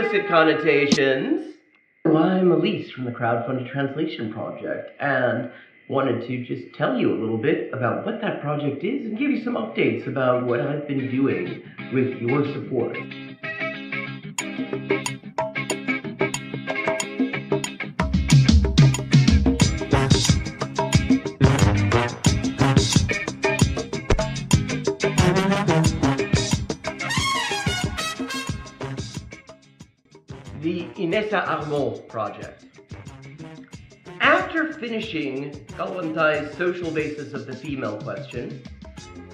explicit connotations. I'm Elise from the crowdfunded translation project, and wanted to just tell you a little bit about what that project is and give you some updates about what I've been doing with your support. The Inessa Armand project. After finishing Kalantai's social basis of the female question,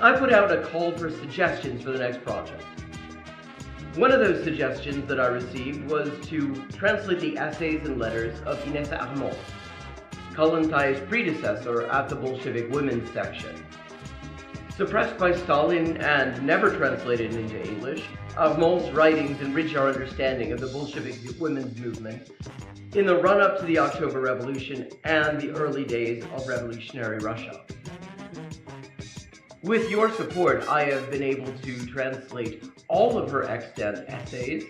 I put out a call for suggestions for the next project. One of those suggestions that I received was to translate the essays and letters of Inessa Armand, Kalantai's predecessor at the Bolshevik women's section. Suppressed by Stalin and never translated into English, Armand's writings enrich our understanding of the Bolshevik women's movement in the run-up to the October Revolution and the early days of revolutionary Russia. With your support, I have been able to translate all of her extant essays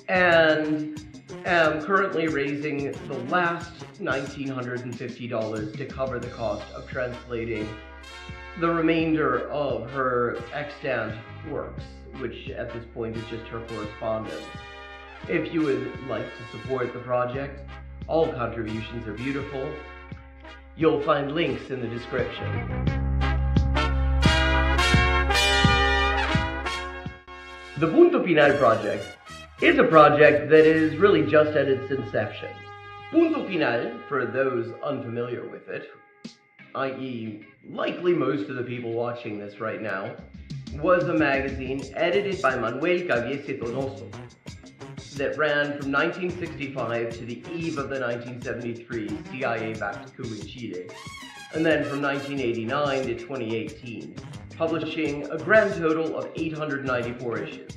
and am currently raising the last $1,950 to cover the cost of translating the remainder of her extant works, which at this point is just her correspondence. If you would like to support the project, all contributions are beautiful. You'll find links in the description. The Punto Final project is a project that is really just at its inception. Punto Final, for those unfamiliar with it, i.e. likely most of the people watching this right now, was a magazine edited by Manuel Caviese Donoso that ran from 1965 to the eve of the 1973 CIA-backed coup in Chile, and then from 1989 to 2018, publishing a grand total of 894 issues.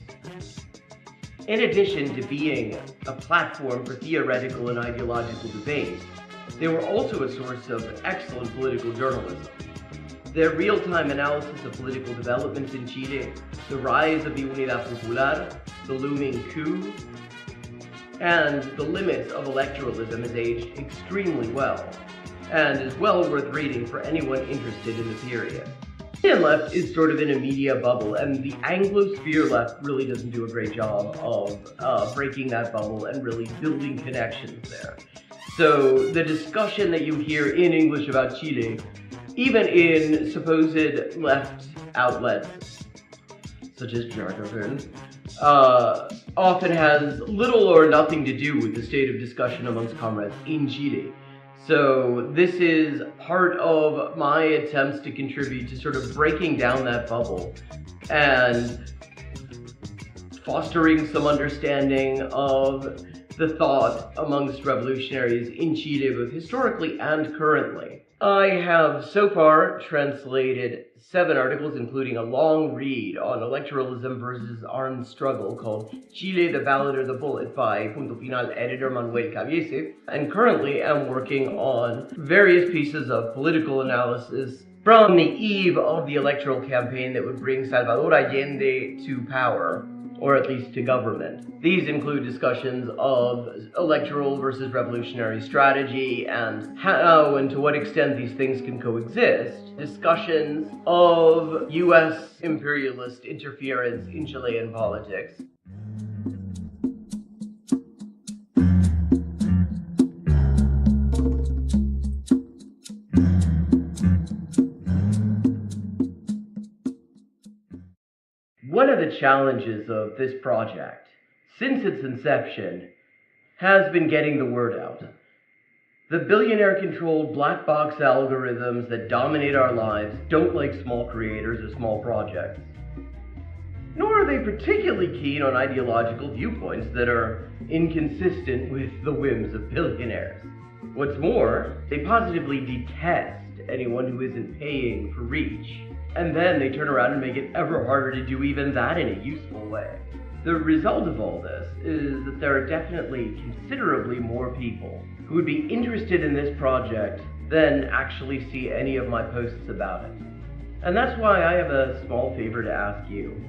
In addition to being a platform for theoretical and ideological debate, they were also a source of excellent political journalism. Their real-time analysis of political developments in Chile, the rise of the Unidad Popular, the looming coup, and the limits of electoralism has aged extremely well, and is well worth reading for anyone interested in the period. The Indian left is sort of in a media bubble, and the Anglosphere left really doesn't do a great job of breaking that bubble and really building connections there. So the discussion that you hear in English about Chile, even in supposed left outlets, such as Jacobin, often has little or nothing to do with the state of discussion amongst comrades in Chile. So this is part of my attempts to contribute to sort of breaking down that bubble and fostering some understanding of the thought amongst revolutionaries in Chile, both historically and currently. I have so far translated 7 articles, including a long read on electoralism versus armed struggle called Chile, the Ballad or the Bullet by Punto Final editor Manuel Caviese, and currently am working on various pieces of political analysis from the eve of the electoral campaign that would bring Salvador Allende to power, or at least to government. These include discussions of electoral versus revolutionary strategy and how and to what extent these things can coexist, discussions of US imperialist interference in Chilean politics, One of the challenges of this project, since its inception, has been getting the word out. The billionaire-controlled black box algorithms that dominate our lives don't like small creators or small projects. Nor are they particularly keen on ideological viewpoints that are inconsistent with the whims of billionaires. What's more, they positively detest anyone who isn't paying for reach. And then they turn around and make it ever harder to do even that in a useful way. The result of all this is that there are definitely considerably more people who would be interested in this project than actually see any of my posts about it. And that's why I have a small favor to ask you.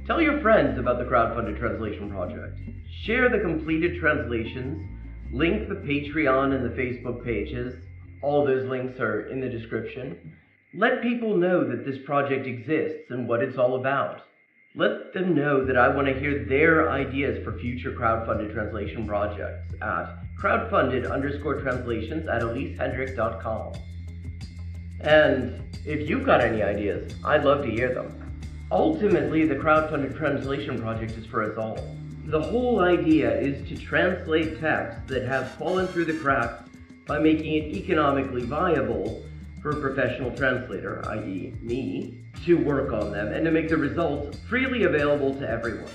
Tell your friends about the crowdfunded translation project. Share the completed translations, link the Patreon and the Facebook pages. All those links are in the description. Let people know that this project exists and what it's all about. Let them know that I want to hear their ideas for future crowdfunded translation projects at crowdfunded_translations@elisehendrick.com. And if you've got any ideas, I'd love to hear them. Ultimately, the crowdfunded translation project is for us all. The whole idea is to translate texts that have fallen through the cracks by making it economically viable for a professional translator, i.e. me, to work on them and to make the results freely available to everyone.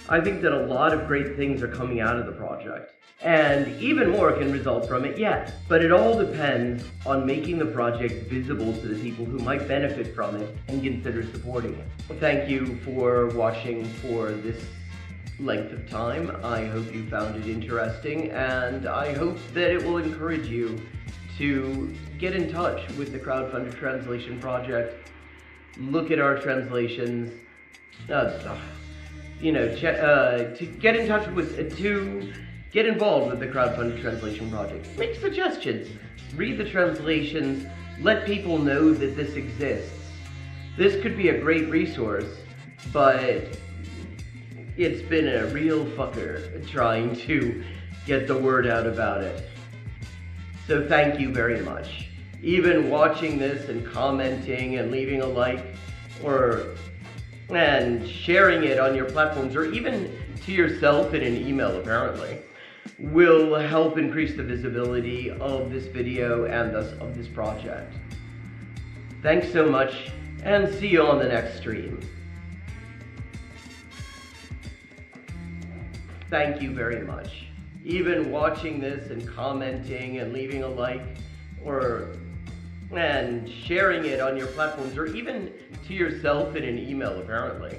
I think that a lot of great things are coming out of the project, and even more can result from it yet. But it all depends on making the project visible to the people who might benefit from it and consider supporting it. Thank you for watching for this length of time. I hope you found it interesting, and I hope that it will encourage you to get in touch with the crowdfunded translation project, look at our translations, to get in touch with, to get involved with the crowdfunded translation project. Make suggestions, read the translations, let people know that this exists. This could be a great resource, but it's been a real fucker trying to get the word out about it. So thank you very much. Even watching this and commenting and leaving a like and sharing it on your platforms, or even to yourself in an email apparently, will help increase the visibility of this video and thus of this project. Thanks so much, and see you on the next stream. Thank you very much. Even watching this and commenting and leaving a like and sharing it on your platforms, or even to yourself in an email apparently,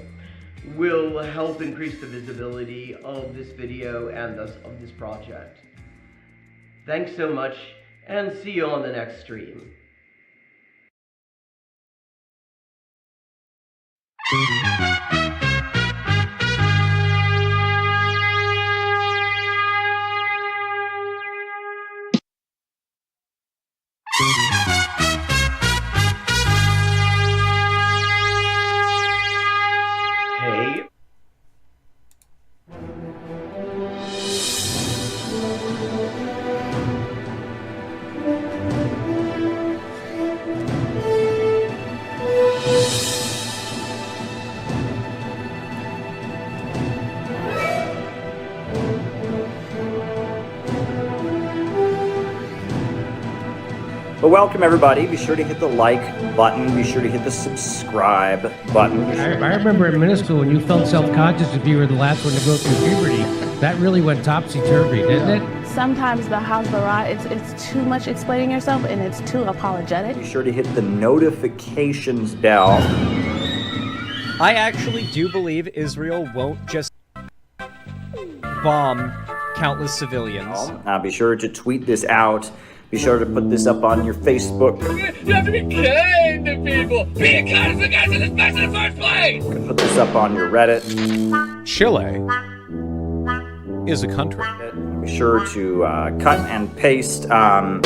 will help increase the visibility of this video and thus of this project. Thanks so much, and see you on the next stream. Hey. But welcome everybody. Be sure to hit the like button. Be sure to hit the subscribe button. I remember in middle school when you felt self-conscious if you were the last one to go through puberty. That really went topsy-turvy, didn't it? Sometimes the Hasbara, it's too much explaining yourself and it's too apologetic. Be sure to hit the notifications bell. I actually do believe Israel won't just bomb countless civilians. Be sure to tweet this out. Be sure to put this up on your Facebook. You have to be kind to people. Being kind is the guys in this mess in the first place. You can put this up on your Reddit. Chile is a country. Be sure to cut and paste, a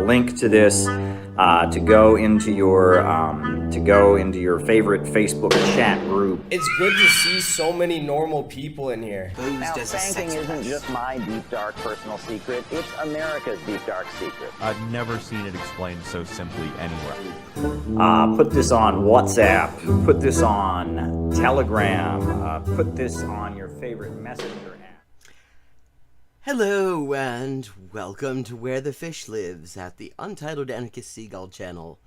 link to this to go into your favorite Facebook chat group. It's good to see so many normal people in here. Now, spanking isn't just my deep, dark personal secret. It's America's deep, dark secret. I've never seen it explained so simply anywhere. Put this on WhatsApp. Put this on Telegram. Put this on your favorite messenger app. Hello, and welcome to Where the Fish Lives at the Untitled Anarchist Seagull channel.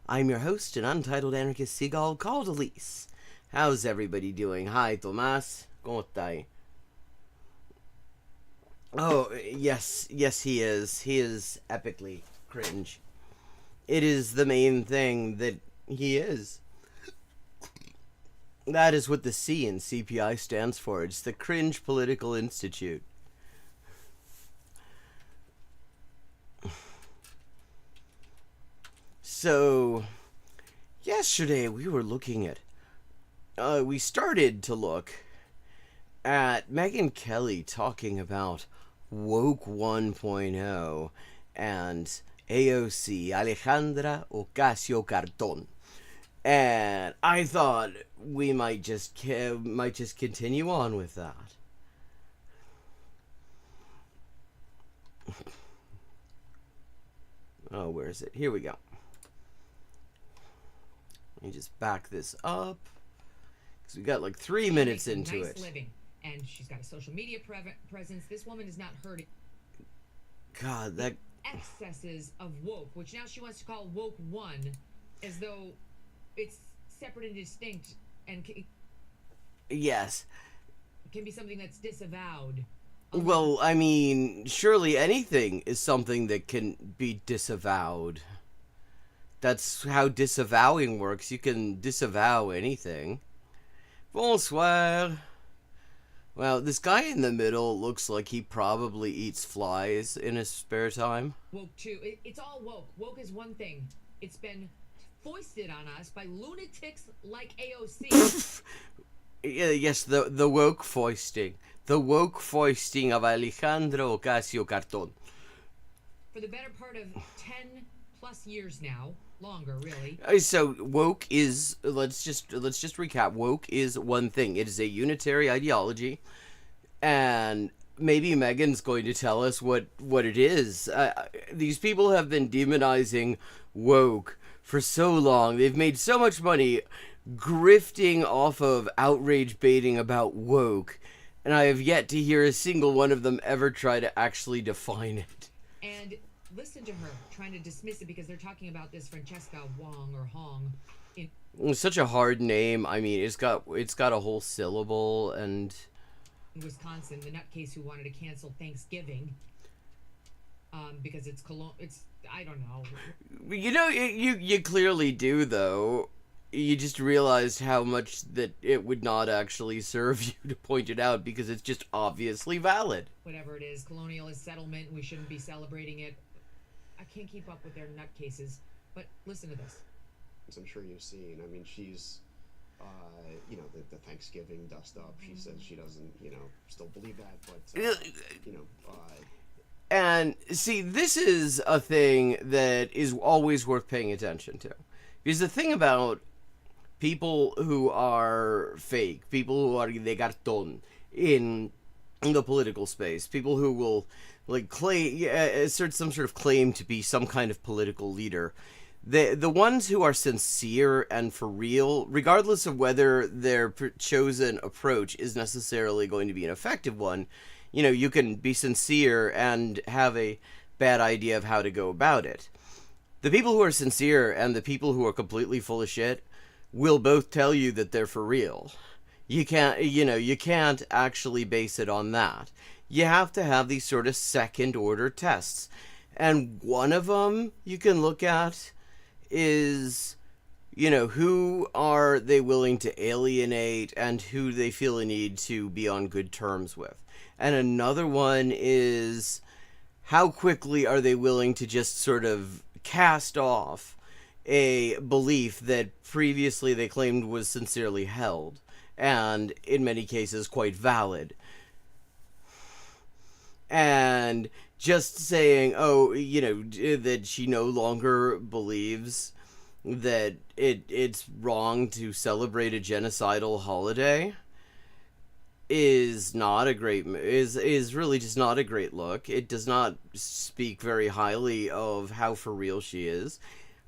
I'm your host, an Untitled Anarchist Seagull called Elise. How's everybody doing? Hi, Tomas. ¿Cómo estáis? Oh, yes, he is. He is epically cringe. It is the main thing that he is. That is what the C in CPI stands for. It's the Cringe Political Institute. So, yesterday we were looking at we started to look at Megyn Kelly talking about woke 1.0 and AOC, Alejandra Ocasio-Carton. And I thought we might just continue on with that. Oh, where is it? Here we go. Let me just back this up, because we got like 3 minutes into nice it. Living, and she's got a social media presence. This woman is not hurting. God, that excesses of woke, which now she wants to call woke 1, as though it's separate and distinct, and yes, can be something that's disavowed. Well, I mean, surely anything is something that can be disavowed. That's how disavowing works. You can disavow anything. Bonsoir. Well, this guy in the middle looks like he probably eats flies in his spare time. Woke 2. It's all woke. Woke is one thing. It's been foisted on us by lunatics like AOC. Yes, the woke foisting. The woke foisting of Alejandro Ocasio-Carton. For the better part of 10 plus years now, longer really. So woke is, let's just recap. Woke is one thing. It is a unitary ideology, and maybe Megan's going to tell us what it is. These people have been demonizing woke for so long. They've made so much money grifting off of outrage baiting about woke, and I have yet to hear a single one of them ever try to actually define it. And listen to her trying to dismiss it because they're talking about this Francesca Wong or Hong. It's such a hard name. I mean, it's got a whole syllable, and in Wisconsin, the nutcase who wanted to cancel Thanksgiving because it's I don't know. You know, you clearly do, though. You just realized how much that it would not actually serve you to point it out because it's just obviously valid. Whatever it is, colonialist settlement, we shouldn't be celebrating it. I can't keep up with their nutcases, but listen to this. As I'm sure you've seen, I mean, she's, the Thanksgiving dust up. She says she doesn't, still believe that, but, And, see, this is a thing that is always worth paying attention to. Because the thing about people who are fake, people who are de cartón in the political space, people who will assert some sort of claim to be some kind of political leader, the ones who are sincere and for real, regardless of whether their chosen approach is necessarily going to be an effective one, you can be sincere and have a bad idea of how to go about it. The people who are sincere and the people who are completely full of shit will both tell you that they're for real. You can't actually base it on that. You have to have these sort of second order tests. And one of them you can look at is, who are they willing to alienate and who they feel a need to be on good terms with. And another one is, how quickly are they willing to just sort of cast off a belief that previously they claimed was sincerely held, and in many cases quite valid. And just saying, that she no longer believes that it's wrong to celebrate a genocidal holiday is really just not a great look. It does not speak very highly of how for real she is.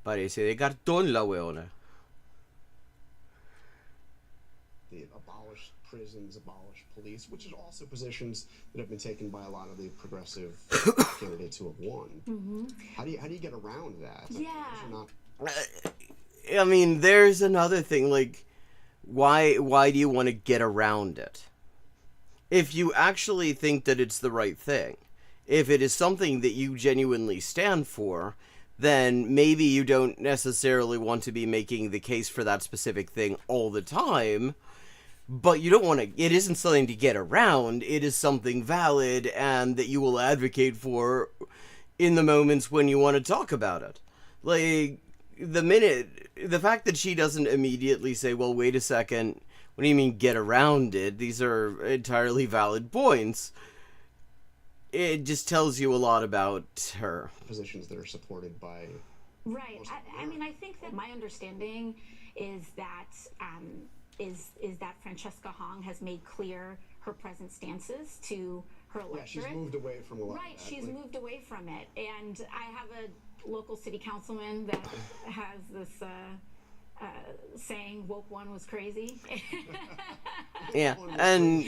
Parece de cartón la weona. The abolished prisons, abolished police, which is also positions that have been taken by a lot of the progressive candidates who have won. Mm-hmm. How do you get around that? Yeah. I mean, there's another thing. Like, why do you want to get around it? If you actually think that it's the right thing, if it is something that you genuinely stand for, then maybe you don't necessarily want to be making the case for that specific thing all the time, but you don't want to, it isn't something to get around, it is something valid and that you will advocate for in the moments when you want to talk about it. Like, the fact that she doesn't immediately say, well, wait a second, What do you mean get around it? These are entirely valid points. It just tells you a lot about her. Positions that are supported by... Right. I mean, I think that my understanding is that that Francesca Hong has made clear her present stances to her electorate. Yeah, she's moved away from a lot Right, of that. she's moved away from it. And I have a local city councilman that has this saying, woke one was crazy. Yeah, and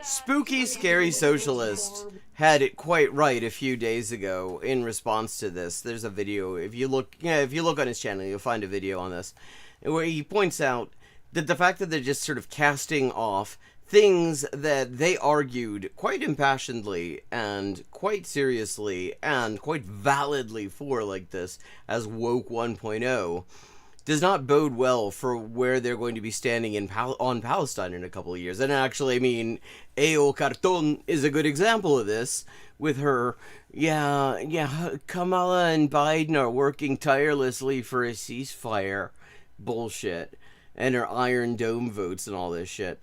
Spooky Scary Socialist had it quite right a few days ago in response to this. There's a video, if you look on his channel, you'll find a video on this, where he points out that the fact that they're just sort of casting off things that they argued quite impassionedly and quite seriously and quite validly for like this as woke 1.0 does not bode well for where they're going to be standing on Palestine in a couple of years. And actually, I mean, A.O. Carton is a good example of this, with her, Kamala and Biden are working tirelessly for a ceasefire bullshit, and her Iron Dome votes and all this shit.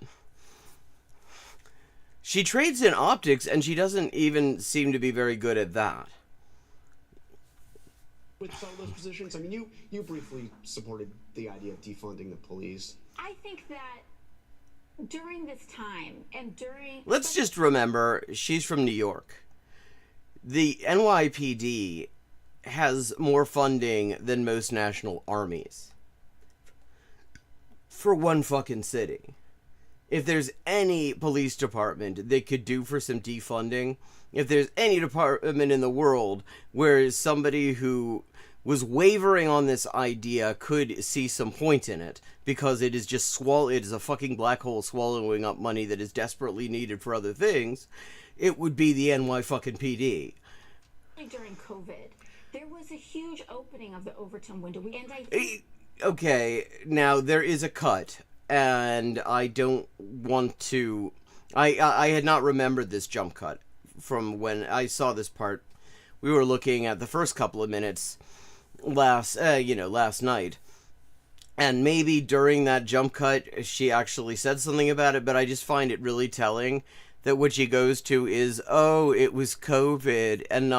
She trades in optics, and she doesn't even seem to be very good at that. With some of those positions, I mean, you briefly supported the idea of defunding the police. I think that during this time and during... Let's just remember, she's from New York. The NYPD has more funding than most national armies. For one fucking city. If there's any police department they could do for some defunding, if there's any department in the world where somebody who was wavering on this idea could see some point in it, because it is just it is a fucking black hole swallowing up money that is desperately needed for other things, it would be the NY fucking PD. During COVID, there was a huge opening of the Overton window, and okay, now there is a cut, and I don't want to... I had not remembered this jump cut from when I saw this part. We were looking at the first couple of minutes last night, and maybe during that jump cut she actually said something about it, but I just find it really telling that what she goes to is, oh, it was COVID, and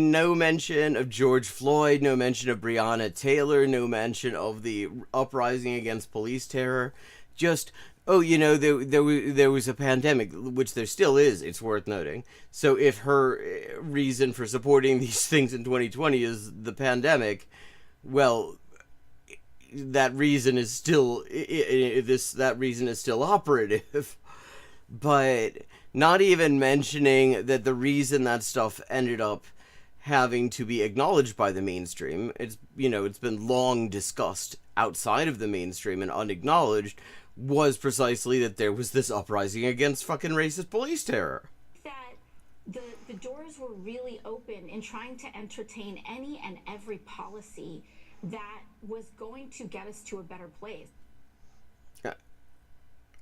no mention of George Floyd, no mention of Breonna Taylor, no mention of the uprising against police terror. Just, oh, there was a pandemic, which there still is, it's worth noting. So if her reason for supporting these things in 2020 is the pandemic, well, that reason is still operative. But not even mentioning that the reason that stuff ended up having to be acknowledged by the mainstream, it's been long discussed outside of the mainstream and unacknowledged, was precisely that there was this uprising against fucking racist police terror. That the doors were really open in trying to entertain any and every policy that was going to get us to a better place.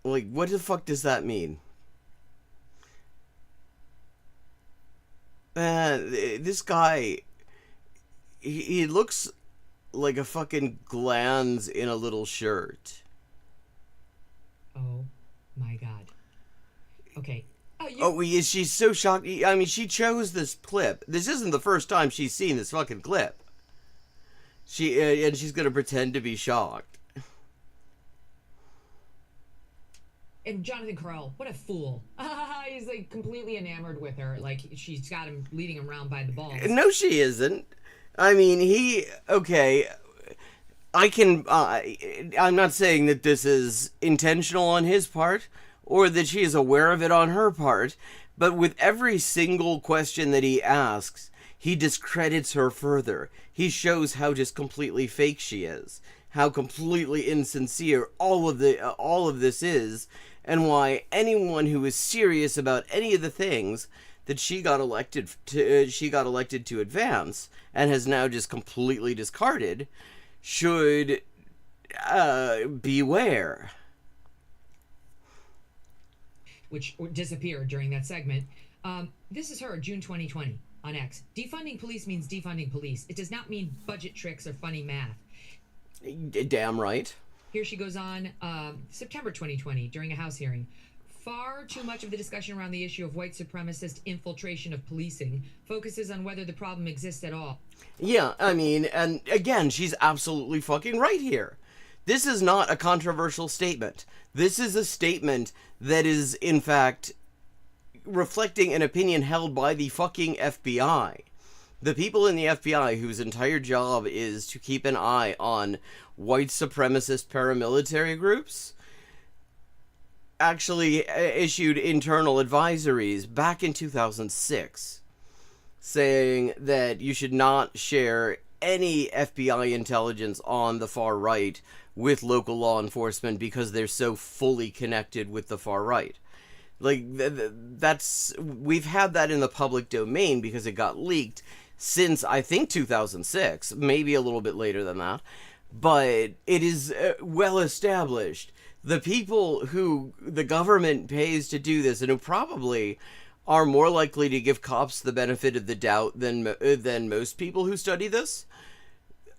Like, what the fuck does that mean? This guy, he looks like a fucking glands in a little shirt. Oh my god. Okay. She's so shocked. I mean, she chose this clip. This isn't the first time she's seen this fucking clip. And she's gonna pretend to be shocked. And Jonathan Carell, what a fool. He's like completely enamored with her. Like she's got him leading him around by the balls. No, she isn't. I mean, I'm not saying that this is intentional on his part, or that she is aware of it on her part, but with every single question that he asks, he discredits her further. He shows how just completely fake she is, how completely insincere all of this is, and why anyone who is serious about any of the things that she got elected to advance and has now just completely discarded should beware. Which disappeared during that segment. This is her, June 2020, on X. Defunding police means defunding police. It does not mean budget tricks or funny math. Damn right. Here she goes on, September 2020, during a House hearing. Far too much of the discussion around the issue of white supremacist infiltration of policing focuses on whether the problem exists at all. Yeah, I mean, and again, she's absolutely fucking right here. This is not a controversial statement. This is a statement that is, in fact, reflecting an opinion held by the fucking FBI. The people in the FBI whose entire job is to keep an eye on white supremacist paramilitary groups actually issued internal advisories back in 2006 saying that you should not share any FBI intelligence on the far right with local law enforcement because they're so fully connected with the far right. Like, we've had that in the public domain because it got leaked since, I think, 2006, maybe a little bit later than that, but it is well established. The people who the government pays to do this, and who probably are more likely to give cops the benefit of the doubt than most people who study this,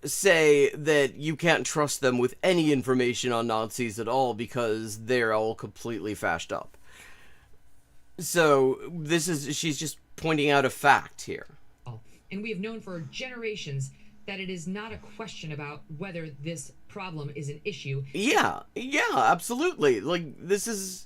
say that you can't trust them with any information on Nazis at all because they're all completely fashed up. So she's just pointing out a fact here. And we have known for generations that it is not a question about whether this problem is an issue. Yeah, absolutely. Like, she's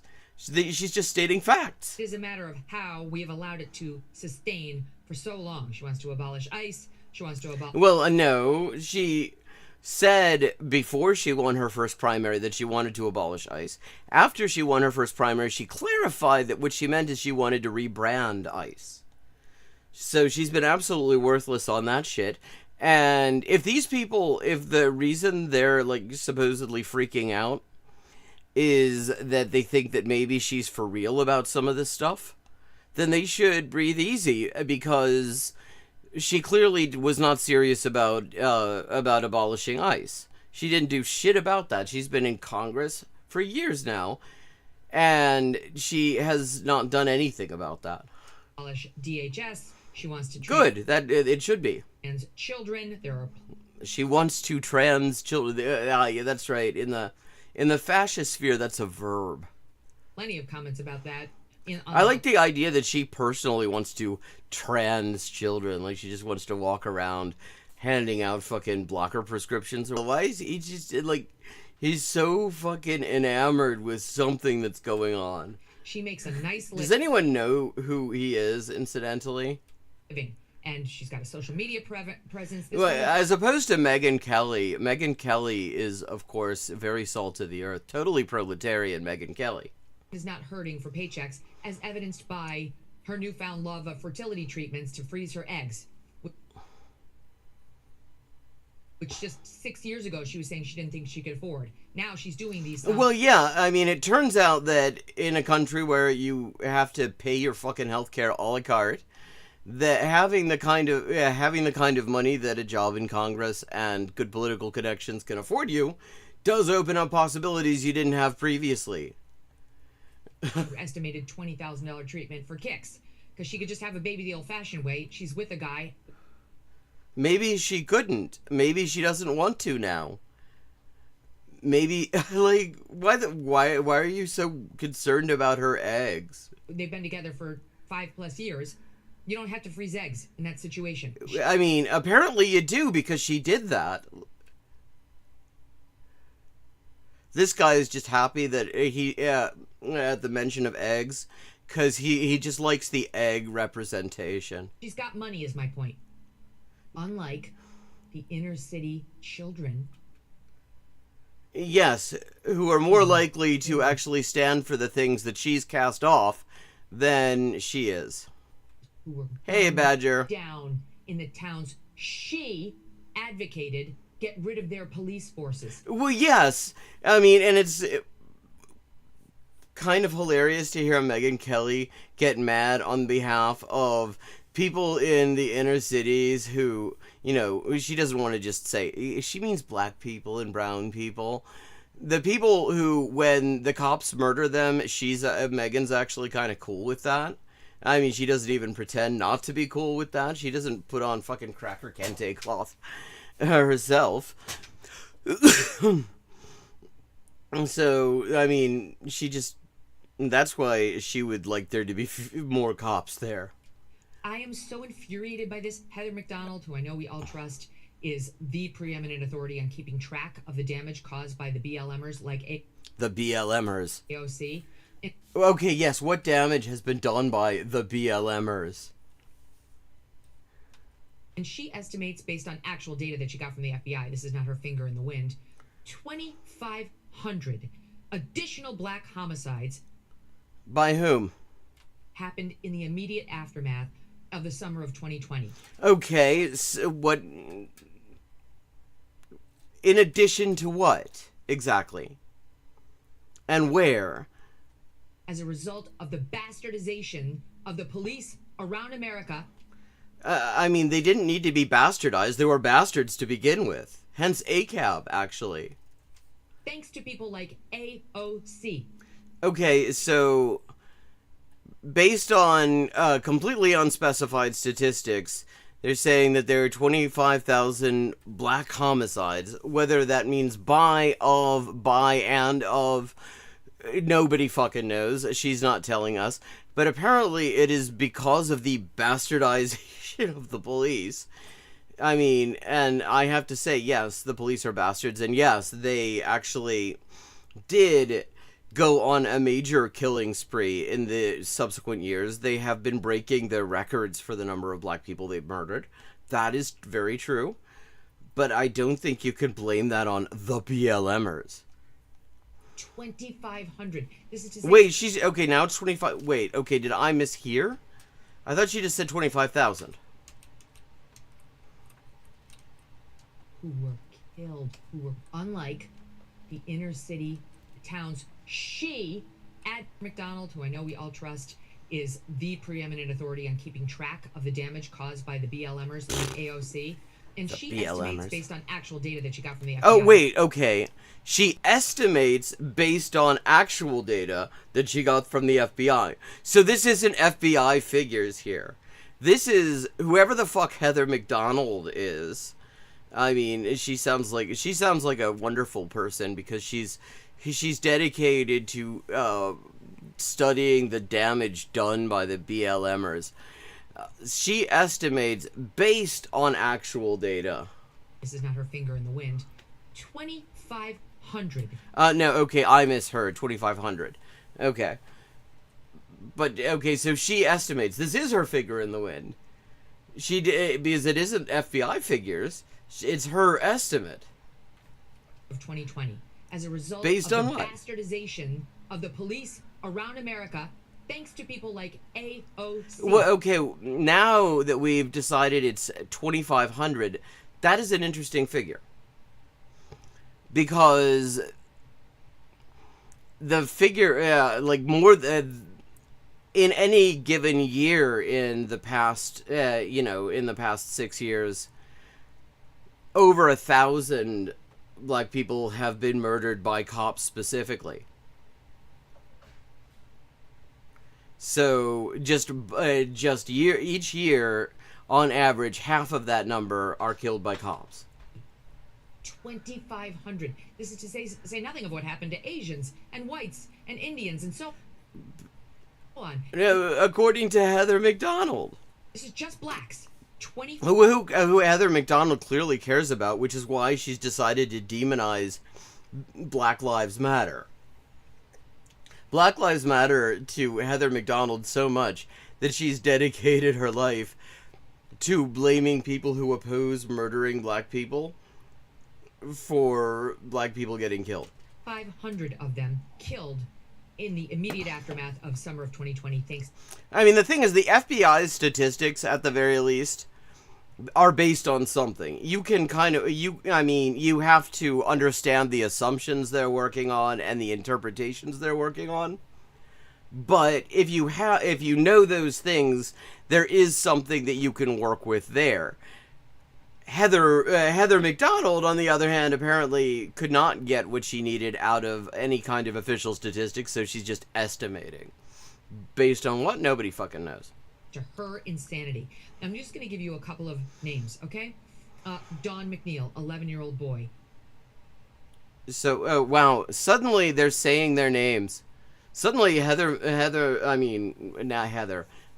just stating facts. It is a matter of how we have allowed it to sustain for so long. She wants to abolish ICE. She wants to abolish... Well, no, she said before she won her first primary that she wanted to abolish ICE. After she won her first primary, she clarified that what she meant is she wanted to rebrand ICE. So she's been absolutely worthless on that shit. And if these people, if the reason they're, like, supposedly freaking out is that they think that maybe she's for real about some of this stuff, then they should breathe easy, because she clearly was not serious about abolishing ICE. She didn't do shit about that. She's been in Congress for years now, and she has not done anything about that. Abolish DHS. She wants to... Good. That it should be. And children. There are... She wants to trans children. Yeah, that's right. In the fascist sphere, that's a verb. Plenty of comments about that. I like the idea that she personally wants to trans children. Like, she just wants to walk around handing out fucking blocker prescriptions. Why is he just, like, he's so fucking enamored with something that's going on? She makes a nice list. Does anyone know who he is, incidentally? And she's got a social media presence. Well, as opposed to Megyn Kelly is, of course, very salt of the earth. Totally proletarian Megyn Kelly. Is not hurting for paychecks, as evidenced by her newfound love of fertility treatments to freeze her eggs. Which just 6 years ago she was saying she didn't think she could afford. Now she's doing these. Well, yeah, I mean, it turns out that in a country where you have to pay your fucking healthcare a la carte, that having the kind of money that a job in Congress and good political connections can afford you does open up possibilities you didn't have previously. Estimated $20,000 treatment for kicks, because she could just have a baby the old-fashioned way. She's with a guy. Maybe she couldn't. Maybe she doesn't want to now. Maybe, like, why are you so concerned about her eggs? They've been together for 5+ years. You don't have to freeze eggs in that situation. I mean, apparently you do, because she did that. This guy is just happy that he, at the mention of eggs, because he just likes the egg representation. She's got money, is my point. Unlike the inner city children. Yes, who are more likely to actually stand for the things that she's cast off than she is. Hey, Badger. Down in the towns she advocated get rid of their police forces. Well, yes. I mean, and it's kind of hilarious to hear Megyn Kelly get mad on behalf of people in the inner cities who, you know, she doesn't want to just say, she means black people and brown people. The people who, when the cops murder them, Megyn's actually kind of cool with that. I mean, she doesn't even pretend not to be cool with that. She doesn't put on fucking cracker kente cloth herself. And so, I mean, that's why she would like there to be more cops there. I am so infuriated by this. Heather McDonald, who I know we all trust, is the preeminent authority on keeping track of the damage caused by the BLMers like The BLMers. AOC. Okay, yes, what damage has been done by the BLMers? And she estimates, based on actual data that she got from the FBI, this is not her finger in the wind, 2,500 additional black homicides. By whom? Happened in the immediate aftermath of the summer of 2020. Okay, so what... In addition to what, exactly? And where? As a result of the bastardization of the police around America. I mean, they didn't need to be bastardized. They were bastards to begin with. Hence ACAB, actually. Thanks to people like AOC. Okay, so... Based on completely unspecified statistics, they're saying that there are 25,000 black homicides. Whether that means by, and of, nobody fucking knows. She's not telling us. But apparently it is because of the bastardization of the police. I mean, and I have to say, yes, the police are bastards. And yes, they actually did go on a major killing spree in the subsequent years. They have been breaking their records for the number of black people they've murdered. That is very true. But I don't think you can blame that on the BLMers. 2,500. This is to say... Wait, she's... Okay, now it's 25... Wait, okay, did I mishear? I thought she just said 25,000. Who were killed, who were unlike the inner city towns. She, at McDonald, who I know we all trust, is the preeminent authority on keeping track of the damage caused by the BLMers like AOC. And she estimates based on actual data that she got from the FBI. Oh, wait, okay. She estimates based on actual data that she got from the FBI. So this isn't FBI figures here. This is whoever the fuck Heather McDonald is. I mean, she sounds like a wonderful person because she's dedicated to studying the damage done by the BLMers. She estimates based on actual data. This is not her finger in the wind. 2,500. No, okay, I misheard. 2,500. Okay. But, okay, so she estimates. This is her figure in the wind. Because it isn't FBI figures. It's her estimate. Of 2020. As a result based of on the what? bastardization of the police around America, thanks to people like AOC. Well, okay, now that we've decided it's 2,500, that is an interesting figure. Because the figure, like more than... In any given year in the past, in the past 6 years, over 1,000 black people have been murdered by cops specifically. So just each year, on average, half of that number are killed by cops. 2,500. This is to say nothing of what happened to Asians and whites and Indians and so on. According to Heather McDonald. This is just blacks. Who Heather McDonald clearly cares about, which is why she's decided to demonize Black Lives Matter. Black Lives Matter to Heather McDonald so much that she's dedicated her life to blaming people who oppose murdering black people for black people getting killed. 500 of them killed in the immediate aftermath of summer of 2020. Thanks. I mean, the thing is, the FBI's statistics, at the very least, are based on something. You can you have to understand the assumptions they're working on and the interpretations they're working on. But if you know those things, there is something that you can work with there. Heather McDonald, on the other hand, apparently could not get what she needed out of any kind of official statistics, so she's just estimating. Based on what? Nobody fucking knows. To her insanity. I'm just going to give you a couple of names, okay? Don McNeil, 11-year-old boy. So, oh, wow. Suddenly they're saying their names. Suddenly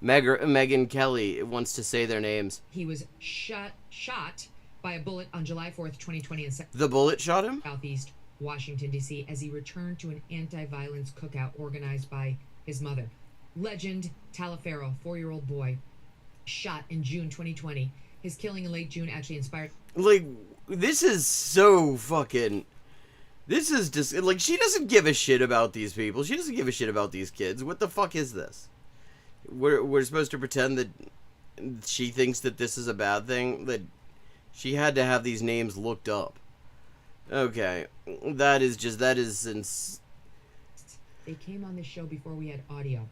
Megan Kelly wants to say their names. He was shot by a bullet on July 4th, 2020 in The bullet shot him? Southeast Washington, D.C. as he returned to an anti-violence cookout organized by his mother. Legend Taliaferro, 4-year-old boy, shot in June 2020. His killing in late June actually inspired... Like, this is so fucking... This is just... Like, she doesn't give a shit about these people. She doesn't give a shit about these kids. What the fuck is this? We're supposed to pretend that she thinks that this is a bad thing? That she had to have these names looked up. Okay. That is... They came on the show before we had audio.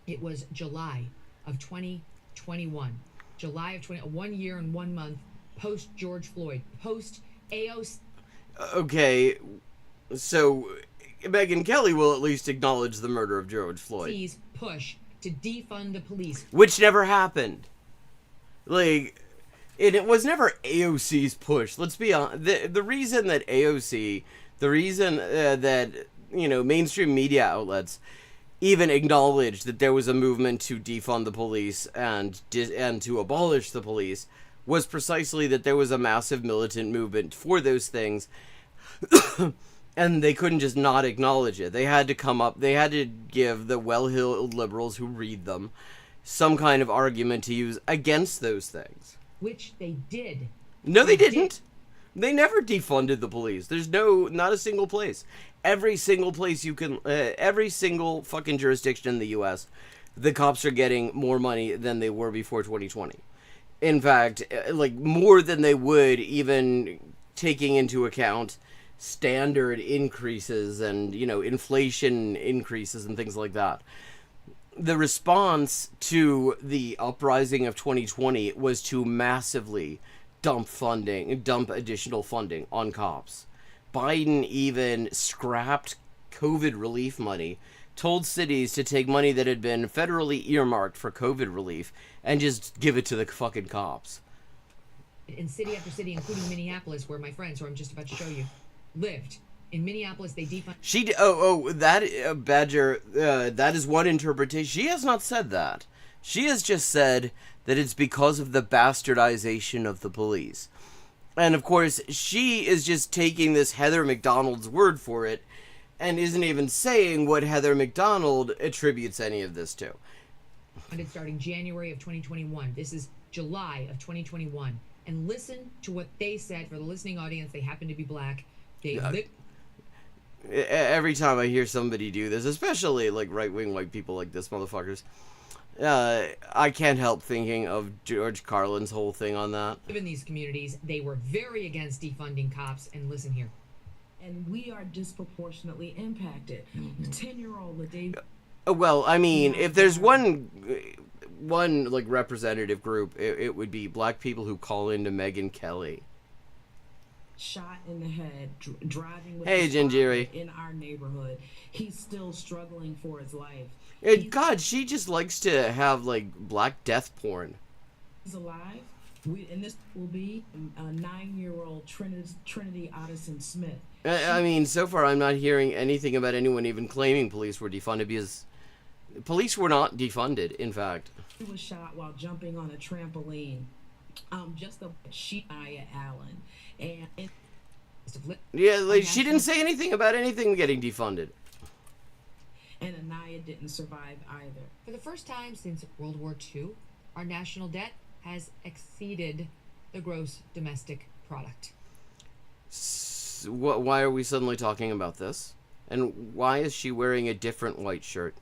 It was July of 2021. July of 1 year and 1 month post George Floyd, post AOC. Okay, so Megyn Kelly will at least acknowledge the murder of George Floyd. Push to defund the police, which never happened. Like, it was never AOC's push. Let's be honest. The reason that AOC, the reason that, you know, mainstream media outlets even acknowledged that there was a movement to defund the police and to abolish the police was precisely that there was a massive militant movement for those things. And they couldn't just not acknowledge it. They had to give the well-heeled liberals who read them some kind of argument to use against those things. Which they did. No, they didn't. They never defunded the police. There's not a single place. Every single place you can, every single fucking jurisdiction in the U.S., the cops are getting more money than they were before 2020. In fact, like, more than they would, even taking into account standard increases and, you know, inflation increases and things like that. The response to the uprising of 2020 was to massively dump additional funding on cops. Biden even scrapped COVID relief money, told cities to take money that had been federally earmarked for COVID relief and just give it to the fucking cops. In city after city, including Minneapolis, where my friends, who I'm just about to show you, lived. In Minneapolis, they defund... Badger, that is one interpretation. She has not said that. She has just said that it's because of the bastardization of the police. And, of course, she is just taking this Heather McDonald's word for it and isn't even saying what Heather McDonald attributes any of this to. Starting January of 2021. This is July of 2021. And listen to what they said. For the listening audience, they happen to be black. Every time I hear somebody do this, especially like right-wing white people like this motherfuckers, I can't help thinking of George Carlin's whole thing on that. In these communities, they were very against defunding cops. And listen here. And we are disproportionately impacted. The 10-year-old LaDavid. Well, I mean, if there's one like representative group, it would be black people who call into Megyn Kelly. Shot in the head, driving with Jinjiri in our neighborhood. He's still struggling for his life. God, she just likes to have like black death porn. He's alive. And this will be a 9-year-old Trinity Addison Smith. I mean, so far I'm not hearing anything about anyone even claiming police were defunded, because police were not defunded, in fact. He was shot while jumping on a trampoline. Just a Shia Allen. And yeah, like, she didn't say anything about anything getting defunded. And Anaya didn't survive either. For the first time since World War II, our national debt has exceeded the gross domestic product. Why are we suddenly talking about this? And why is she wearing a different white shirt?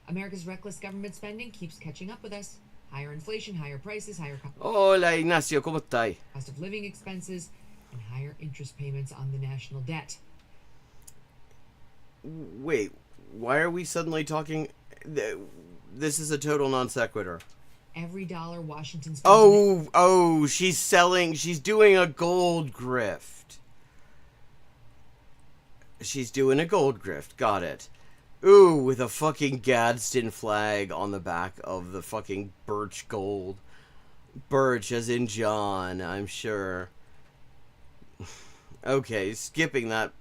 America's reckless government spending keeps catching up with us. Higher inflation, higher prices, higher Hola, Ignacio, ¿cómo estás? Cost of living expenses, and higher interest payments on the national debt. Wait, why are we suddenly talking? This is a total non sequitur. Every dollar Washington spends. She's doing a gold grift. She's doing a gold grift, got it. Ooh, with a fucking Gadsden flag on the back of the fucking birch gold. Birch as in John, I'm sure. Okay, skipping that.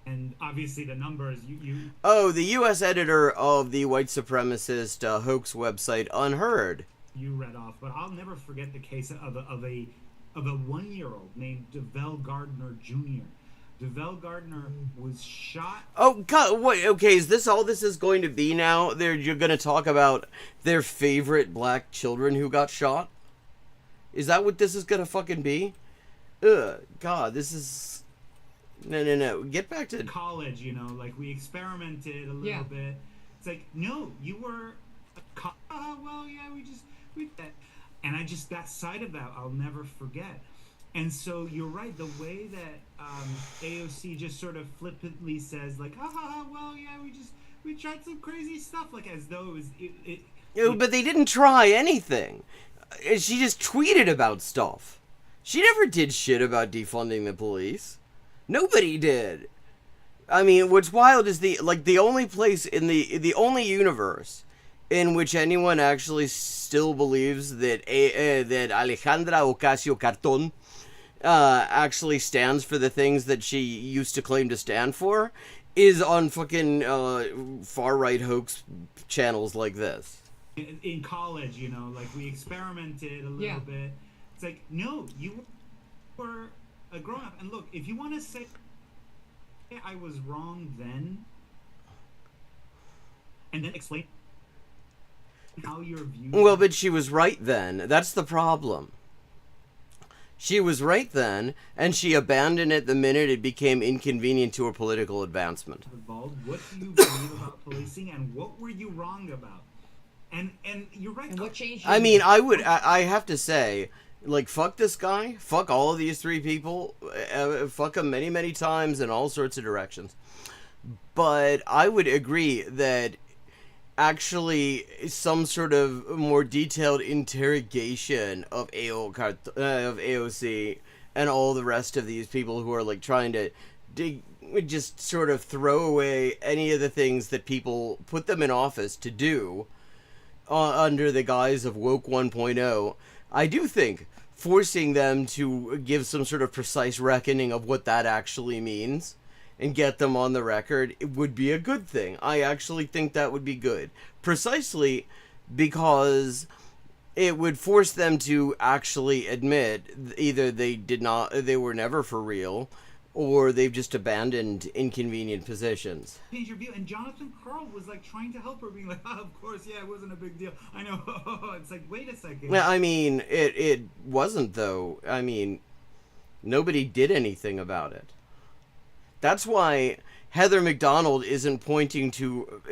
And obviously the numbers, you Oh, the U.S. editor of the white supremacist hoax website Unheard. You read off, but I'll never forget the case of a 1-year-old named DeVell Gardner Jr. DeVell Gardner was shot. Oh God! Wait. Okay, is this all this is going to be now? You're going to talk about their favorite black children who got shot? Is that what this is going to fucking be? Ugh. God, this is. No. Get back to college. You know, like we experimented a little bit. It's like, no, you were. Well, yeah, we did. And I just, that side of that I'll never forget. And so you're right, the way that AOC just sort of flippantly says, like, well, yeah, we tried some crazy stuff, like as though it was but they didn't try anything. She just tweeted about stuff. She never did shit about defunding the police. Nobody did. I mean, what's wild is the only place in the only universe in which anyone actually still believes that that Alejandra Ocasio-Cartón actually stands for the things that she used to claim to stand for is on fucking far-right hoax channels like this. In college, you know, like we experimented a little bit. It's like, no, you were a grown-up. And look, if you want to say I was wrong then, and then explain how your view. Well, but she was right then. That's the problem. She was right then, and she abandoned it the minute it became inconvenient to her political advancement. What do you believe about policing, and what were you wrong about? And you're right. And what changed? I mean, I have to say, like, fuck this guy, fuck all of these three people, fuck them many, many times in all sorts of directions. But I would agree that actually some sort of more detailed interrogation of AOC and all the rest of these people who are like trying to just sort of throw away any of the things that people put them in office to do under the guise of woke 1.0. I do think forcing them to give some sort of precise reckoning of what that actually means and get them on the record, it would be a good thing. I actually think that would be good. Precisely because it would force them to actually admit either they were never for real, or they've just abandoned inconvenient positions. Change your view. And Jonathan Karl was like trying to help her, being like, of course, yeah, it wasn't a big deal. I know. It's like, wait a second. I mean, it wasn't, though. I mean, nobody did anything about it. That's why Heather McDonald isn't pointing to,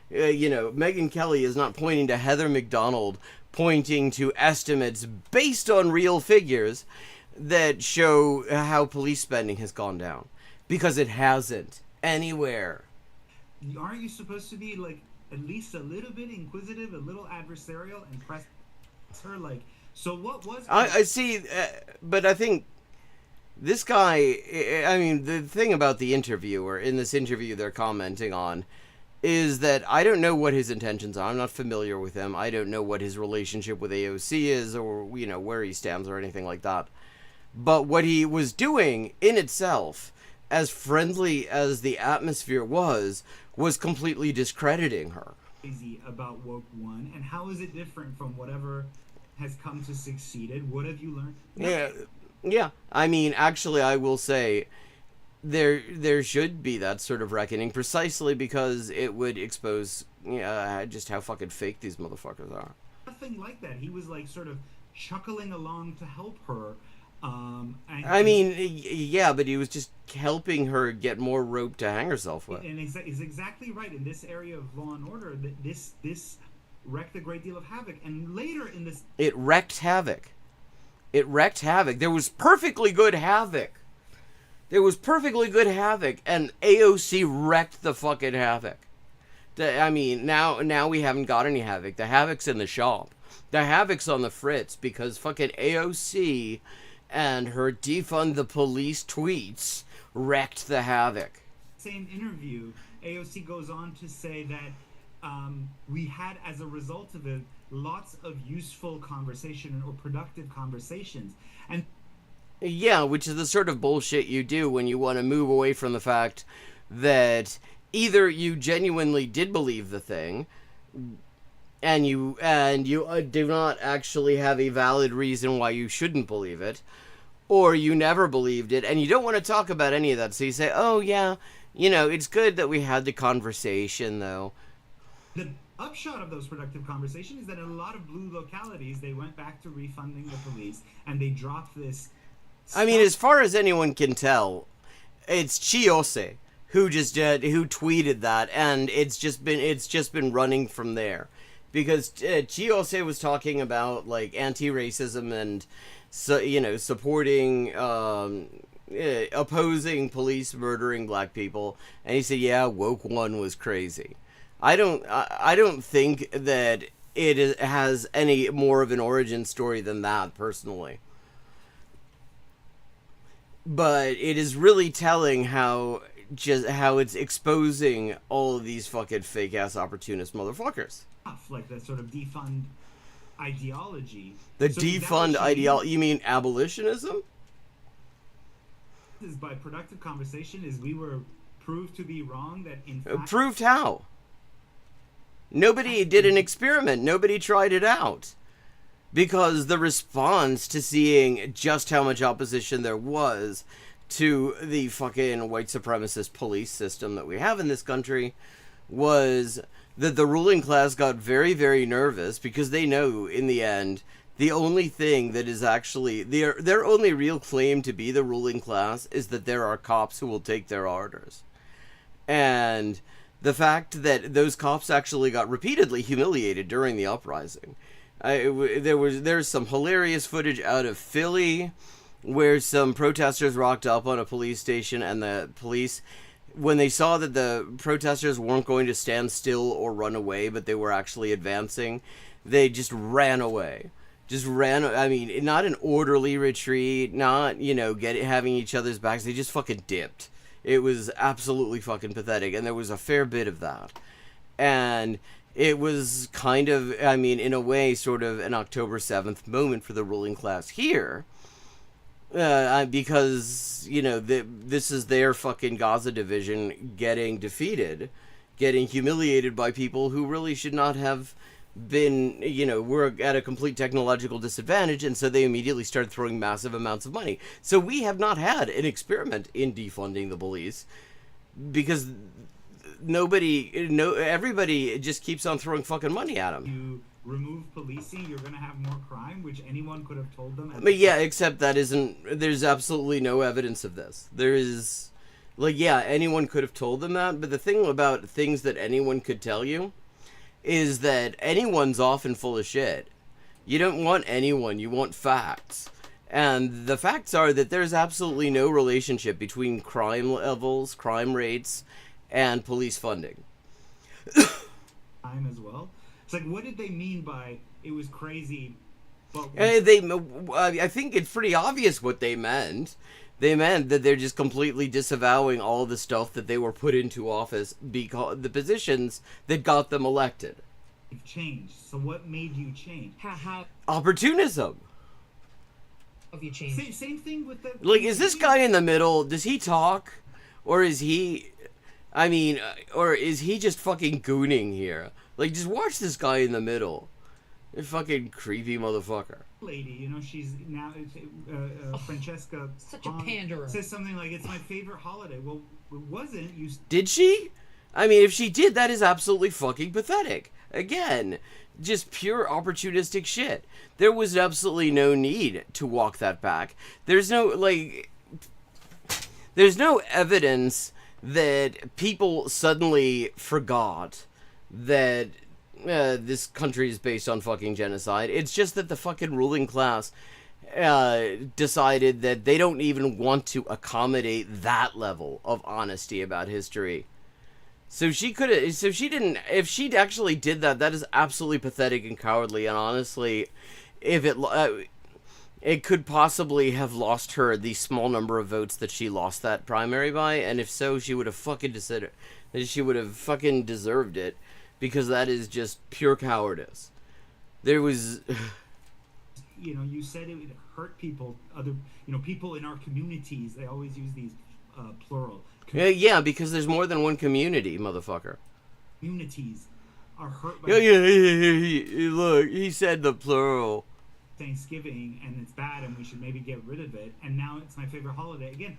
Megyn Kelly is not pointing to Heather McDonald, pointing to estimates based on real figures that show how police spending has gone down. Because it hasn't anywhere. Aren't you supposed to be, like, at least a little bit inquisitive, a little adversarial, and press her, like, so what was... I see, but I think... This guy, I mean, the thing about the interviewer, in this interview they're commenting on, is that I don't know what his intentions are. I'm not familiar with him. I don't know what his relationship with AOC is, or, where he stands or anything like that. But what he was doing, in itself, as friendly as the atmosphere was completely discrediting her. Crazy about Woke One, and how is it different from whatever has come to succeeded? What have you learned? Yeah, I mean, actually, I will say there should be that sort of reckoning, precisely because it would expose just how fucking fake these motherfuckers are. Nothing like that. He was like sort of chuckling along to help her. I mean, yeah, but he was just helping her get more rope to hang herself with. And is exactly right. In this area of law and order, that this wreaked a great deal of havoc. And later in this, it wreaked havoc. It wreaked havoc. There was perfectly good havoc. And AOC wrecked the fucking havoc. I mean, now we haven't got any havoc. The havoc's in the shop. The havoc's on the fritz because fucking AOC and her defund the police tweets wrecked the havoc. Same interview, AOC goes on to say that we had, as a result of it, lots of useful conversation or productive conversations. And Yeah, which is the sort of bullshit you do when you want to move away from the fact that either you genuinely did believe the thing, and you do not actually have a valid reason why you shouldn't believe it, or you never believed it, and you don't want to talk about any of that. So you say, oh yeah, you know, it's good that we had the conversation, though. The upshot of those productive conversations is that in a lot of blue localities, they went back to refunding the police, and they dropped this. I mean, as far as anyone can tell, it's Chiose who tweeted that, and it's just been running from there, because Chiose was talking about like anti-racism and supporting opposing police murdering black people, and he said, yeah, woke one was crazy. I don't think that it has any more of an origin story than that, personally. But it is really telling how it's exposing all of these fucking fake ass opportunist motherfuckers. Like that sort of defund ideology. The defund ideology? You mean abolitionism? Is by productive conversation is we were proved to be wrong, that in fact... Proved how? Nobody did an experiment. Nobody tried it out. Because the response to seeing just how much opposition there was to the fucking white supremacist police system that we have in this country was that the ruling class got very, very nervous, because they know in the end the only thing that is actually their only real claim to be the ruling class is that there are cops who will take their orders. And the fact that those cops actually got repeatedly humiliated during the uprising. There's some hilarious footage out of Philly where some protesters rocked up on a police station, and the police, when they saw that the protesters weren't going to stand still or run away, but they were actually advancing, they just ran away. I mean, not an orderly retreat, not, having each other's backs. They just fucking dipped. It was absolutely fucking pathetic, and there was a fair bit of that. And it was kind of, I mean, in a way, sort of an October 7th moment for the ruling class here. Because, this is their fucking Gaza division getting defeated, getting humiliated by people who really should not have been, were at a complete technological disadvantage, and so they immediately started throwing massive amounts of money. So we have not had an experiment in defunding the police, because everybody just keeps on throwing fucking money at them. You remove policing, you're going to have more crime, which anyone could have told them. But yeah, except there's absolutely no evidence of this. There is, anyone could have told them that, but the thing about things that anyone could tell you is that anyone's often full of shit. You don't want anyone, you want facts. And the facts are that there's absolutely no relationship between crime levels, crime rates, and police funding. Time as well. It's like, what did they mean by it was crazy? But I think it's pretty obvious what they meant. They meant that they're just completely disavowing all the stuff that they were put into office, because the positions that got them elected. You've changed. So what made you change? How opportunism. Have you changed? Same thing with the... Is this guy in the middle, does he talk? Or is he... or is he just fucking gooning here? Just watch this guy in the middle. A fucking creepy motherfucker. Lady, she's now Francesca. Such a panderer. Says something like, "It's my favorite holiday." Well, it wasn't. Did she? I mean, if she did, that is absolutely fucking pathetic. Again, just pure opportunistic shit. There was absolutely no need to walk that back. There's no evidence that people suddenly forgot that this country is based on fucking genocide. It's just that the fucking ruling class decided that they don't even want to accommodate that level of honesty about history. So she could have, if she'd actually did that, that is absolutely pathetic and cowardly, and honestly, if it could possibly have lost her the small number of votes that she lost that primary by, and if so, she would have fucking deserved it. Because that is just pure cowardice. There was... you said it would hurt people, other, people in our communities. They always use these plural. Yeah, because there's more than one community, motherfucker. Communities are hurt by. Look, he said the plural. Thanksgiving, and it's bad, and we should maybe get rid of it. And now it's my favorite holiday again.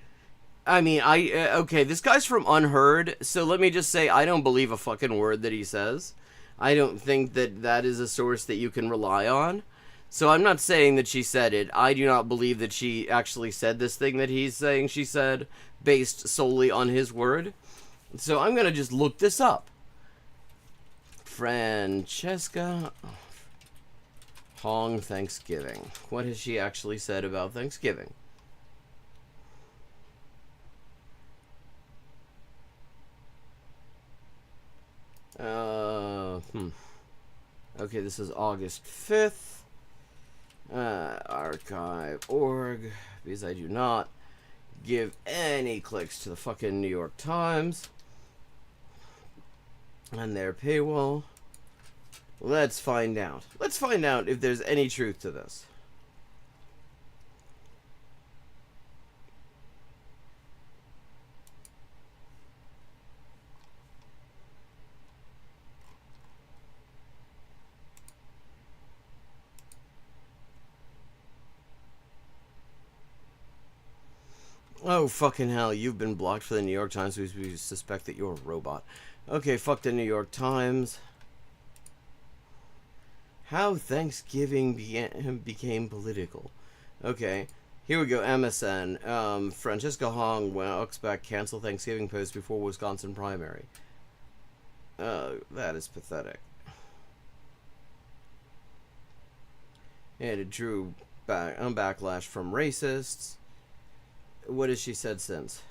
I mean, okay, this guy's from Unheard, so let me just say I don't believe a fucking word that he says. I don't think that that is a source that you can rely on. So I'm not saying that she said it. I do not believe that she actually said this thing that he's saying she said, based solely on his word. So I'm going to just look this up. Francesca Hong Thanksgiving. What has she actually said about Thanksgiving? Okay, this is August 5th. Archive.org, because I do not give any clicks to the fucking New York Times and their paywall. Let's find out. Let's find out if there's any truth to this. Oh, fucking hell, you've been blocked for the New York Times because we suspect that you're a robot. Okay, fuck the New York Times. How Thanksgiving became political. Okay, here we go, MSN. Francesca Hong walks back, cancel Thanksgiving post before Wisconsin primary. That is pathetic. And it drew backlash from racists. What has she said since?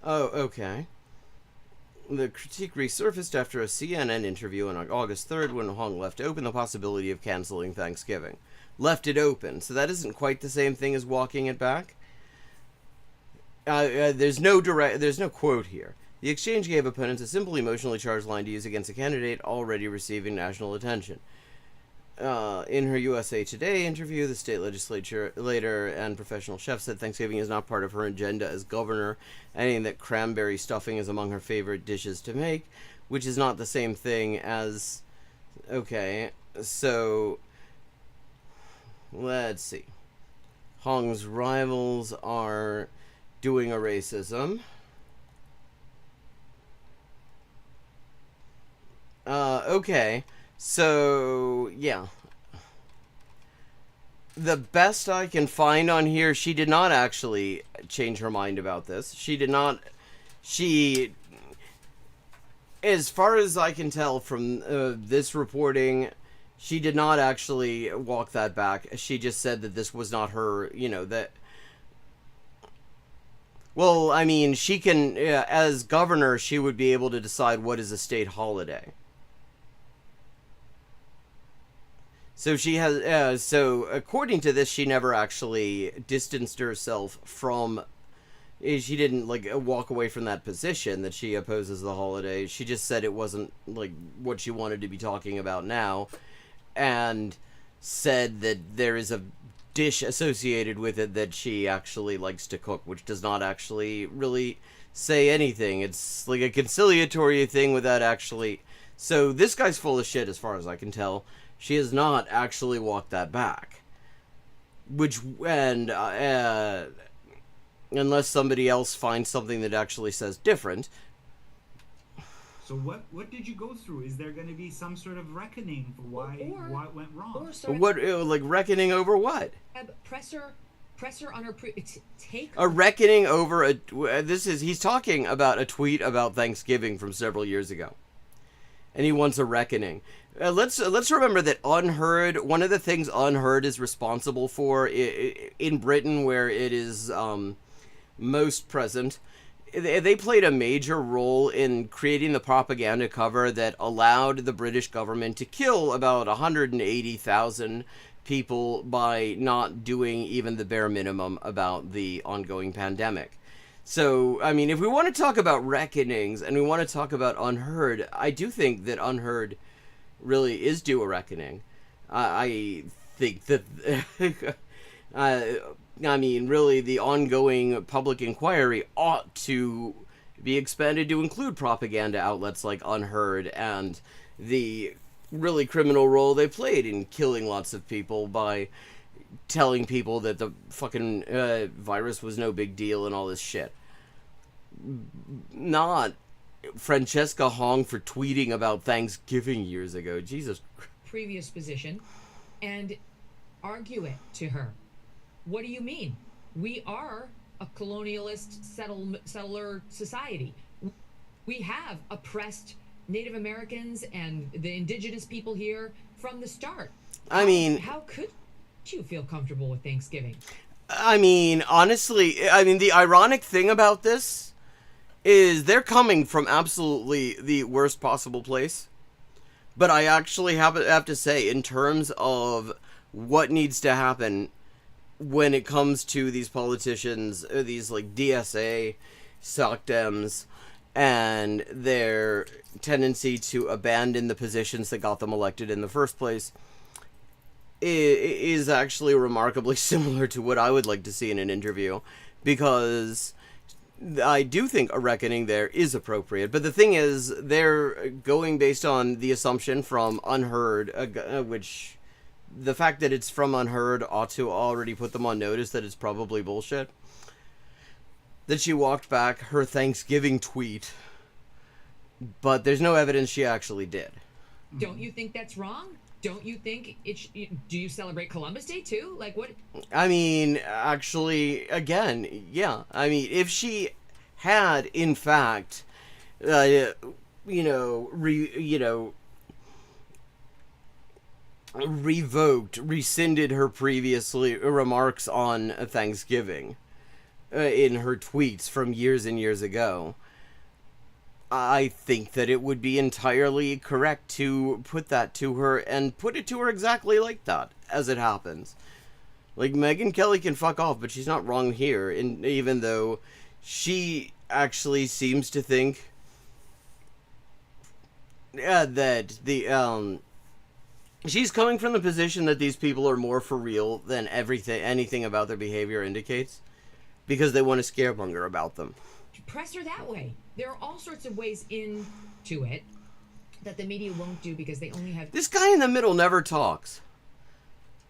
Oh, okay. The critique resurfaced after a CNN interview on August 3rd when Hong left open the possibility of canceling Thanksgiving. Left it open, so that isn't quite the same thing as walking it back. There's no quote here. The exchange gave opponents a simple emotionally charged line to use against a candidate already receiving national attention. In her USA Today interview, the state legislator and professional chef said Thanksgiving is not part of her agenda as governor, adding that cranberry stuffing is among her favorite dishes to make, which is not the same thing as... Okay, so... Let's see. Hong's rivals are doing a racism. Okay, so, yeah. The best I can find on here, she did not actually change her mind about this. As far as I can tell from this reporting, she did not actually walk that back. She just said that this was not her, that... Well, I mean, she can, as governor, she would be able to decide what is a state holiday. So she has, so according to this, she never actually distanced herself from, she didn't, walk away from that position that she opposes the holiday. She just said it wasn't, what she wanted to be talking about now, and said that there is a dish associated with it that she actually likes to cook, which does not actually really say anything. It's like a conciliatory thing without actually... So this guy's full of shit as far as I can tell. She has not actually walked that back. Unless somebody else finds something that actually says different. So what did you go through? Is there going to be some sort of reckoning for why it went wrong? What, reckoning over what? Presser on her take. A reckoning over he's talking about a tweet about Thanksgiving from several years ago. And he wants a reckoning. Let's remember that Unheard, one of the things Unheard is responsible for in Britain, where it is most present, they played a major role in creating the propaganda cover that allowed the British government to kill about 180,000 people by not doing even the bare minimum about the ongoing pandemic. So, I mean, if we want to talk about reckonings and we want to talk about Unheard, I do think that Unheard really is due a reckoning. I think that, I mean, really, the ongoing public inquiry ought to be expanded to include propaganda outlets like Unheard and the really criminal role they played in killing lots of people by telling people that the fucking virus was no big deal and all this shit. Not Francesca Hong for tweeting about Thanksgiving years ago. Jesus. Previous position and argue it to her. What do you mean? We are a colonialist settler society. We have oppressed Native Americans and the indigenous people here from the start. I mean, how could you feel comfortable with Thanksgiving? I mean, honestly, I mean, the ironic thing about this is they're coming from absolutely the worst possible place. But I actually have to say, in terms of what needs to happen when it comes to these politicians, these like DSA, SOCDEMs, and their tendency to abandon the positions that got them elected in the first place, is actually remarkably similar to what I would like to see in an interview, because I do think a reckoning there is appropriate. But the thing is, they're going based on the assumption from Unheard, which the fact that it's from Unheard ought to already put them on notice that it's probably bullshit. That she walked back her Thanksgiving tweet, but there's no evidence she actually did. Don't you think that's wrong? Don't you think do you celebrate Columbus Day too? Like what? I mean, actually, again, yeah. I mean, if she had, in fact, rescinded her previously remarks on Thanksgiving in her tweets from years and years ago, I think that it would be entirely correct to put that to her and put it to her exactly like that, as it happens. Like, Megyn Kelly can fuck off, but she's not wrong here, even though she actually seems to think that she's coming from the position that these people are more for real than anything about their behavior indicates, because they want to scaremonger about them. Press her that way. There are all sorts of ways into it that the media won't do because they only have... This guy in the middle never talks.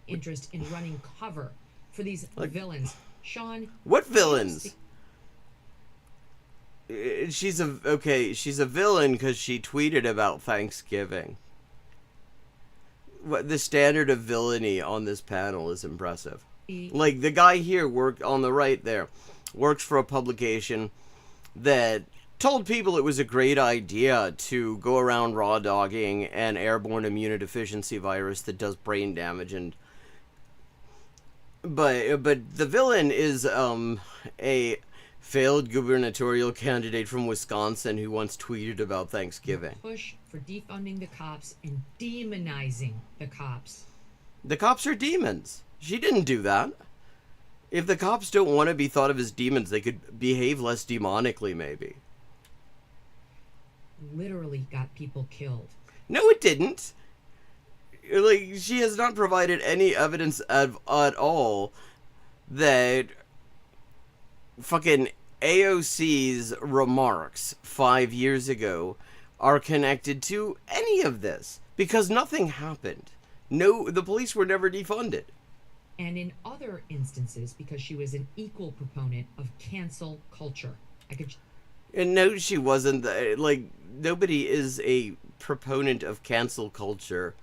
...interest in running cover for these villains. Sean... What villains? She's a villain because she tweeted about Thanksgiving. The standard of villainy on this panel is impressive. Like, the guy here on the right there works for a publication that told people it was a great idea to go around raw dogging an airborne immunodeficiency virus that does brain damage, but the villain is a failed gubernatorial candidate from Wisconsin who once tweeted about Thanksgiving. Push for defunding the cops and demonizing the cops. The cops are demons. She didn't do that. If the cops don't want to be thought of as demons, they could behave less demonically, maybe. Literally got people killed. No, it didn't. Like, she has not provided any evidence at all that fucking AOC's remarks 5 years ago are connected to any of this, because nothing happened. No, the police were never defunded. And in other instances, because she was an equal proponent of cancel culture. And no, she wasn't. Like, nobody is a proponent of cancel culture.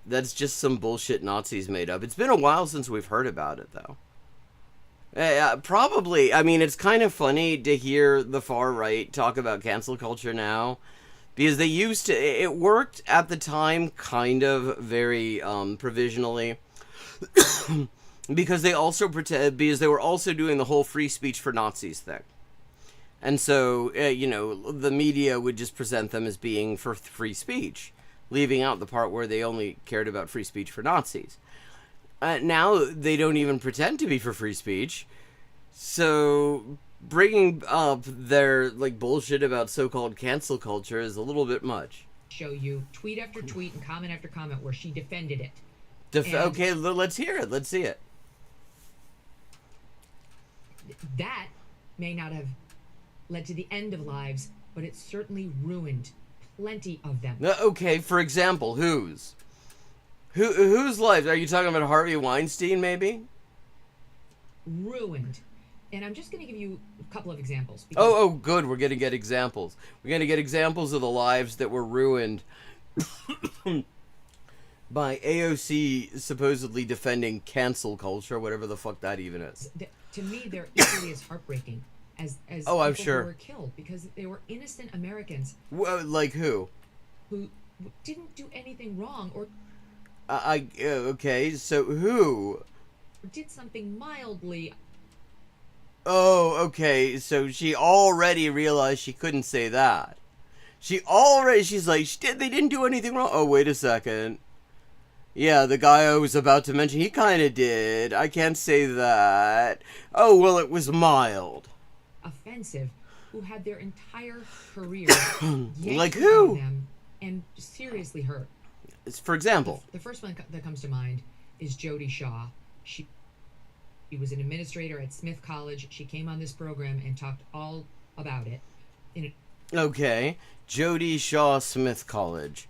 That's just some bullshit Nazis made up. It's been a while since we've heard about it, though. Probably. I mean, it's kind of funny to hear the far right talk about cancel culture now, because they used to. It worked at the time, kind of very provisionally. Because they were also doing the whole free speech for Nazis thing. And so, the media would just present them as being for free speech, leaving out the part where they only cared about free speech for Nazis. Now they don't even pretend to be for free speech. So bringing up their like bullshit about so-called cancel culture is a little bit much. Show you tweet after tweet and comment after comment where she defended it. Okay, let's hear it. Let's see it. That may not have led to the end of lives, but it certainly ruined plenty of them. Okay, for example, whose lives? Are you talking about Harvey Weinstein, maybe? Ruined. And I'm just going to give you a couple of examples. Oh, good. We're going to get examples. We're going to get examples of the lives that were ruined by AOC supposedly defending cancel culture, whatever the fuck that even is. To me, they're equally as heartbreaking as people I'm sure. who were killed, because they were innocent Americans. Like who? Who didn't do anything wrong or okay, so who? Did something mildly. Oh, okay, so she already realized she couldn't say that. She's like, they didn't do anything wrong. Oh, wait a second. Yeah, the guy I was about to mention, he kind of did. I can't say that. Oh, well, it was mild. Offensive, who had their entire career like who? Them and seriously hurt. For example, the first one that comes to mind is Jody Shaw. She was an administrator at Smith College. She came on this program and talked all about it. Okay, Jody Shaw, Smith College.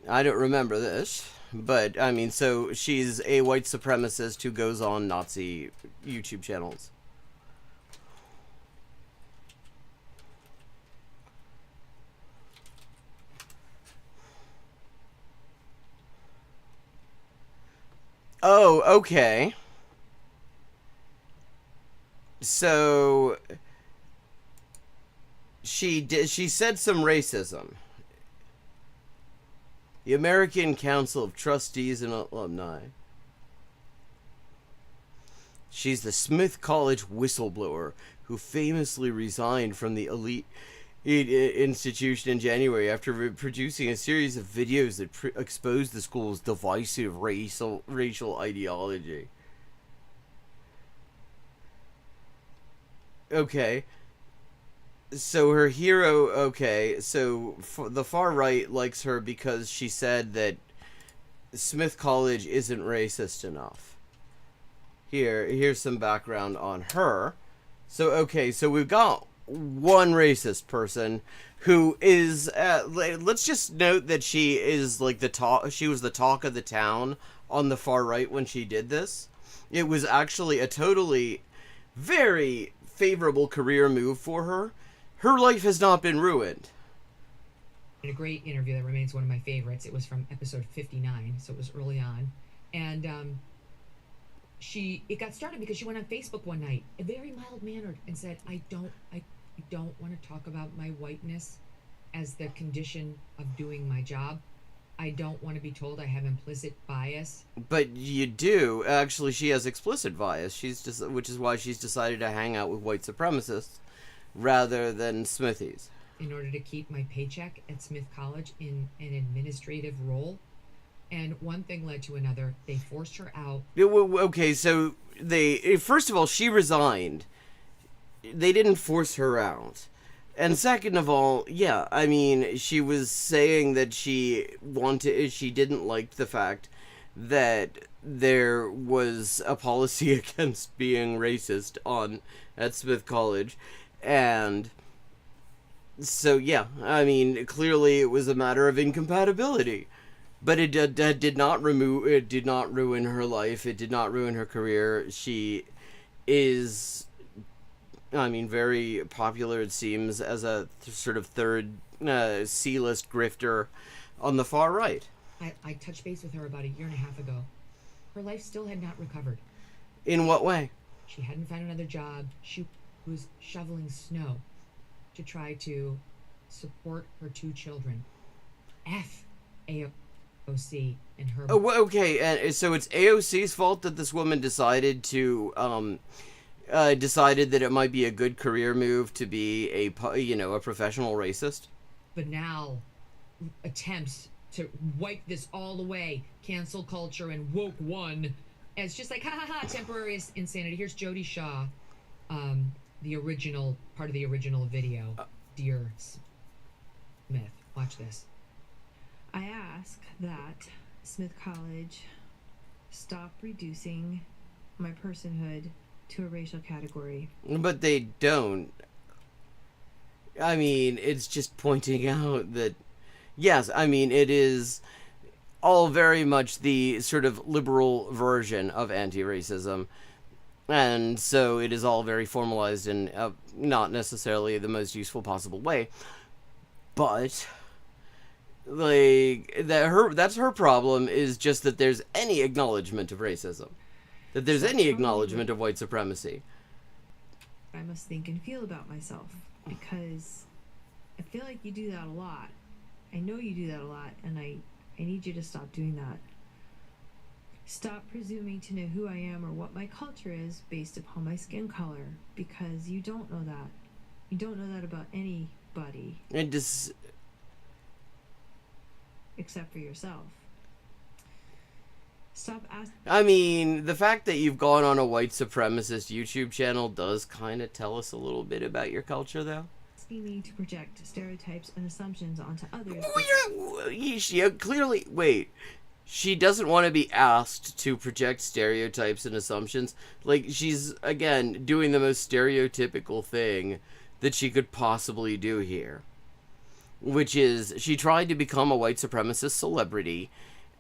I don't remember this, but I mean, so she's a white supremacist who goes on Nazi YouTube channels. Oh, okay. So she said some racism. The American Council of Trustees and Alumni. She's the Smith College whistleblower who famously resigned from the elite institution in January after producing a series of videos that exposed the school's divisive racial ideology. Okay. So her hero, okay, so the far right likes her because she said that Smith College isn't racist enough. Here's some background on her. So, okay, so we've got one racist person who is, let's just note that she is like she was the talk of the town on the far right when she did this. It was actually a totally very favorable career move for her. Her life has not been ruined. In a great interview that remains one of my favorites. It was from episode 59, so it was early on. And it got started because she went on Facebook one night, very mild-mannered, and said, I don't want to talk about my whiteness as the condition of doing my job. I don't want to be told I have implicit bias. But you do. Actually, she has explicit bias. Which is why she's decided to hang out with white supremacists rather than Smithies. In order to keep my paycheck at Smith College in an administrative role. And one thing led to another. They forced her out. Okay, so first of all, she resigned. They didn't force her out. And second of all, yeah, I mean, she was saying that she didn't like the fact that there was a policy against being racist at Smith College. And so, yeah, I mean, clearly it was a matter of incompatibility. But it did not ruin her life. It did not ruin her career. She is, I mean, very popular, it seems, as a sort of third C-list grifter on the far right. I touched base with her about a year and a half ago. Her life still had not recovered. In what way? She hadn't found another job. She was shoveling snow to try to support her 2 children. AOC and her... Oh, okay, and so it's AOC's fault that this woman decided that it might be a good career move to be a professional racist? Banal attempts to wipe this all away, cancel culture and woke one, as just like, ha ha ha, temporary insanity. Here's Jody Shaw the original part of the original video. Dear Smith, watch this. I ask that Smith College stop reducing my personhood to a racial category. But they don't. I mean, it's just pointing out that, yes, I mean, it is all very much the sort of liberal version of anti-racism. And so it is all very formalized in not necessarily the most useful possible way. But, like, that's her problem, is just that there's any acknowledgement of racism. That there's any acknowledgement of white supremacy. I must think and feel about myself, because I feel like you do that a lot. I know you do that a lot, and I need you to stop doing that. Stop presuming to know who I am or what my culture is based upon my skin color, because you don't know that. You don't know that about anybody. And just... except for yourself. Stop asking. I mean, the fact that you've gone on a white supremacist YouTube channel does kind of tell us a little bit about your culture, though. Asking me to project stereotypes and assumptions onto others. She clearly... Wait. She doesn't want to be asked to project stereotypes and assumptions. Like, she's, again, doing the most stereotypical thing that she could possibly do here. Which is, she tried to become a white supremacist celebrity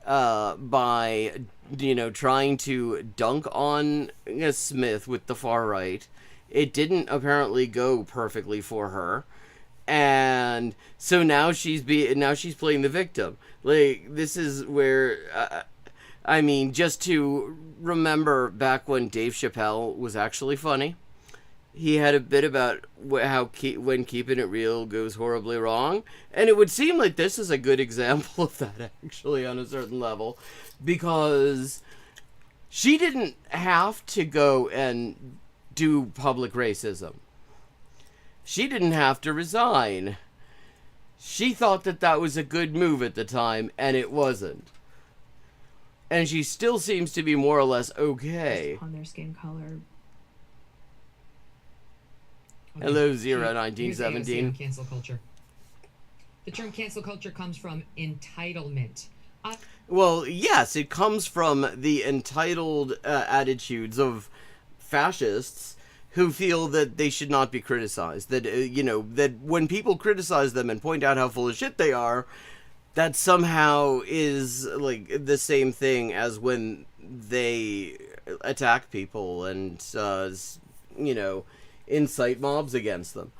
by, you know, trying to dunk on Smith with the far right. It didn't apparently go perfectly for her. And so now she's playing the victim. Like, this is where, I mean, just to remember back when Dave Chappelle was actually funny, he had a bit about how when keeping it real goes horribly wrong. And it would seem like this is a good example of that, actually, on a certain level. Because she didn't have to go and do public racism. She didn't have to resign. She thought that that was a good move at the time, and it wasn't. And she still seems to be more or less okay. On their skin color. Okay. Hello, Zero 1917. Cancel culture. The term cancel culture comes from entitlement. Well, yes, it comes from the entitled attitudes of fascists who feel that they should not be criticized. That, you know, that when people criticize them and point out how full of shit they are, that somehow is, like, the same thing as when they attack people and, you know, incite mobs against them.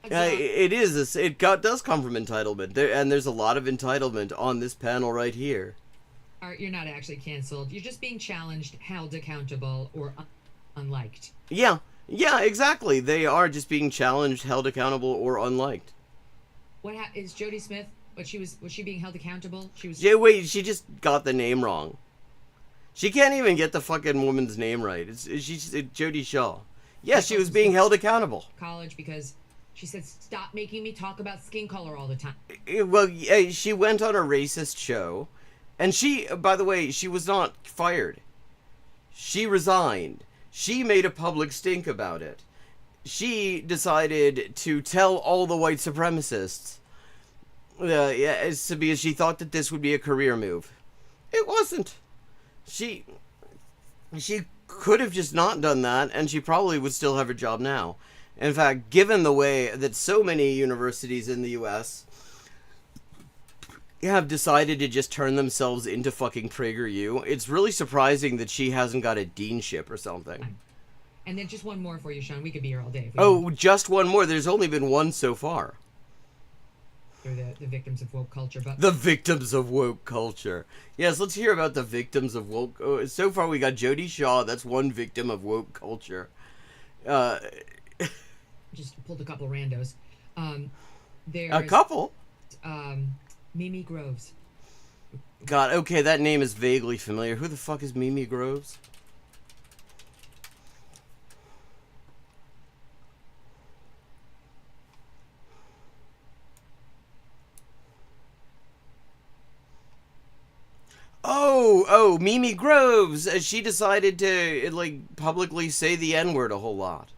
It does come from entitlement. And there's a lot of entitlement on this panel right here. You're not actually canceled. You're just being challenged, held accountable, or unliked. Yeah, exactly. They are just being challenged, held accountable, or unliked. What is Jody Smith? Was she being held accountable? She just got the name wrong. She can't even get the fucking woman's name right. She's Jody Shaw. Yeah, she was being held accountable. College because she said, "Stop making me talk about skin color all the time." Well, she went on a racist show, and she, by the way, she was not fired. She resigned. She made a public stink about it. She decided to tell all the white supremacists, because she thought that this would be a career move. It wasn't. She could have just not done that, and she probably would still have her job now. In fact, given the way that so many universities in the U.S. have decided to just turn themselves into fucking PragerU, it's really surprising that she hasn't got a deanship or something. And then just one more for you, Sean. We could be here all day. Oh, just one more. There's only been one so far. They're the victims of woke culture. But the victims of woke culture. Yes, let's hear about the victims of woke. So far, we got Jody Shaw. That's one victim of woke culture. Just pulled a couple randos. There's a couple. Mimi Groves. God, okay, that name is vaguely familiar. Who the fuck is Mimi Groves? Oh, Mimi Groves. She decided to, like, publicly say the N-word a whole lot.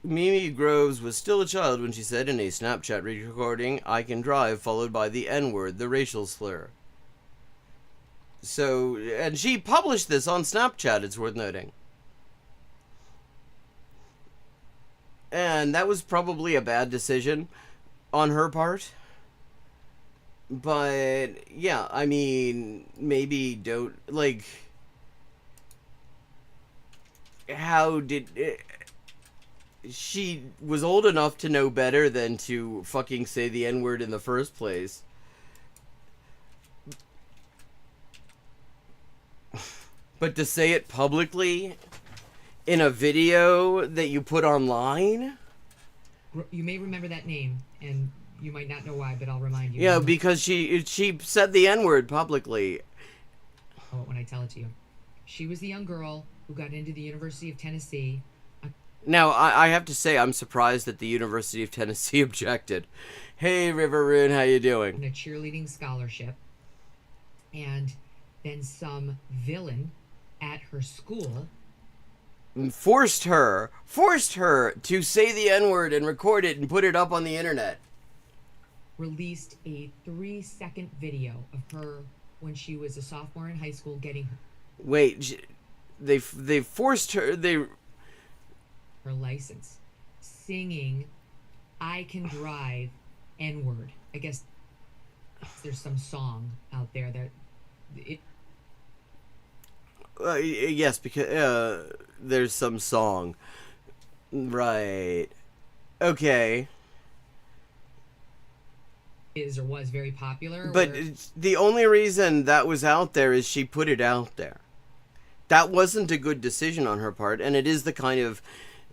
Mimi Groves was still a child when she said in a Snapchat recording, "I can drive," followed by the N-word, the racial slur. So, and she published this on Snapchat, it's worth noting. And that was probably a bad decision on her part. But, yeah, I mean, maybe don't, like, how did it, she was old enough to know better than to fucking say the N-word in the first place. But to say it publicly in a video that you put online? You may remember that name, and you might not know why, but I'll remind you. Yeah, because she said the N-word publicly. Oh, when I tell it to you. She was the young girl who got into the University of Tennessee. Now, I have to say, I'm surprised that the University of Tennessee objected. Hey, River-Rune, how you doing? A cheerleading scholarship. And then some villain at her school forced her to say the N-word and record it and put it up on the internet. Released a 3-second video of her when she was a sophomore in high school getting her. Wait, they forced her, her license, singing "I Can Drive" N-word. I guess there's some song out there that it. Yes, because there's some song, right? Okay. Is or was very popular. But the only reason that was out there is she put it out there. That wasn't a good decision on her part, and it is the kind of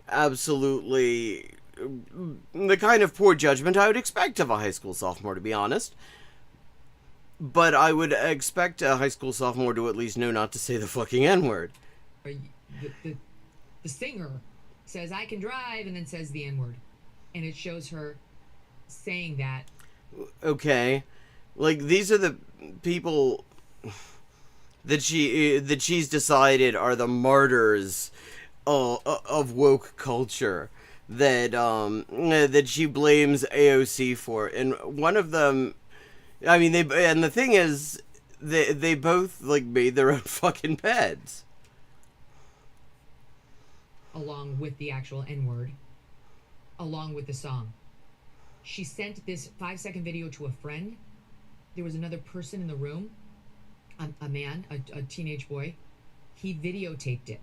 absolutely the kind of poor judgment I would expect of a high school sophomore, to be honest. But I would expect a high school sophomore to at least know not to say the fucking N-word. The singer says "I can drive" and then says the N-word, and it shows her saying that. Okay, like these are the people that she's decided are the martyrs of woke culture that she blames AOC for, and one of them, I mean, and the thing is, they both like made their own fucking beds, along with the actual N-word, along with the song. She sent this 5-second video to a friend. There was another person in the room, a man, a teenage boy. He videotaped it.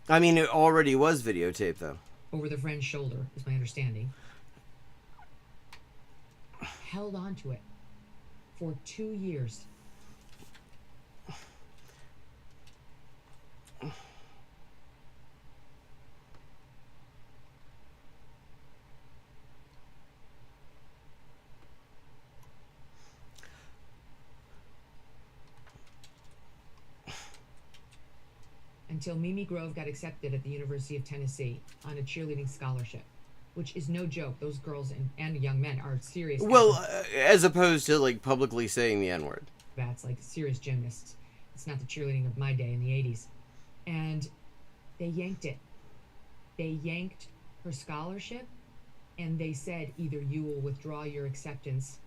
I mean, it already was videotaped, though. Over the friend's shoulder, is my understanding. Held on to it for 2 years. Until Mimi Grove got accepted at the University of Tennessee on a cheerleading scholarship, which is no joke. Those girls and young men are serious. Well, as opposed to like publicly saying the N-word. That's like serious gymnasts. It's not the cheerleading of my day in the 80s. And they yanked it. They yanked her scholarship, and they said either you will withdraw your acceptance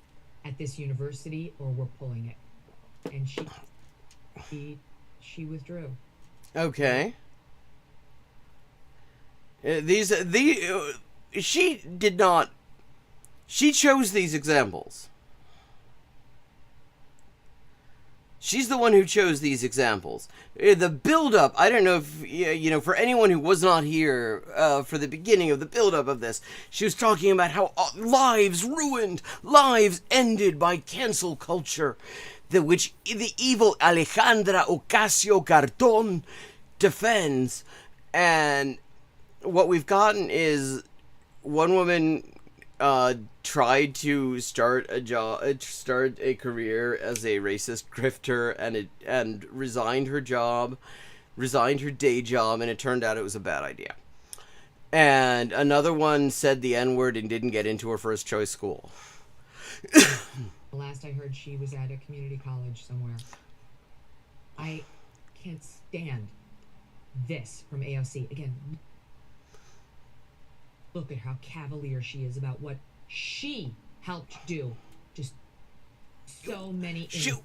at this university or we're pulling it. And she withdrew. Okay. She did not. She chose these examples. She's the one who chose these examples. The build-up, I don't know if, you know, for anyone who was not here for the beginning of the build-up of this, she was talking about how lives ruined, lives ended by cancel culture, which the evil Alejandra Ocasio-Cartón defends. And what we've gotten is one woman tried to start a career as a racist grifter and resigned her day job, and it turned out it was a bad idea. And another one said the N-word and didn't get into her first choice school. Last I heard, she was at a community college somewhere. I can't stand this from AOC. Again, Look at how cavalier she is about what she helped do. Just so many innocents.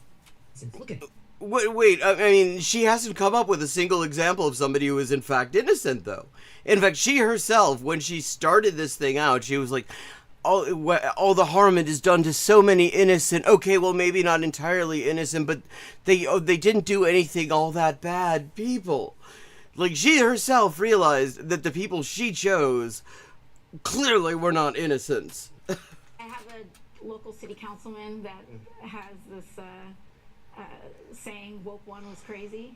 Look at Wait, I mean, she hasn't come up with a single example of somebody who is in fact innocent, though. In fact, she herself, when she started this thing out, she was like, all the harm it has done to so many innocent, okay, well, maybe not entirely innocent, but they didn't do anything all that bad people. Like, she herself realized that the people she chose clearly were not innocents. I have a local city councilman that has this saying, woke one was crazy.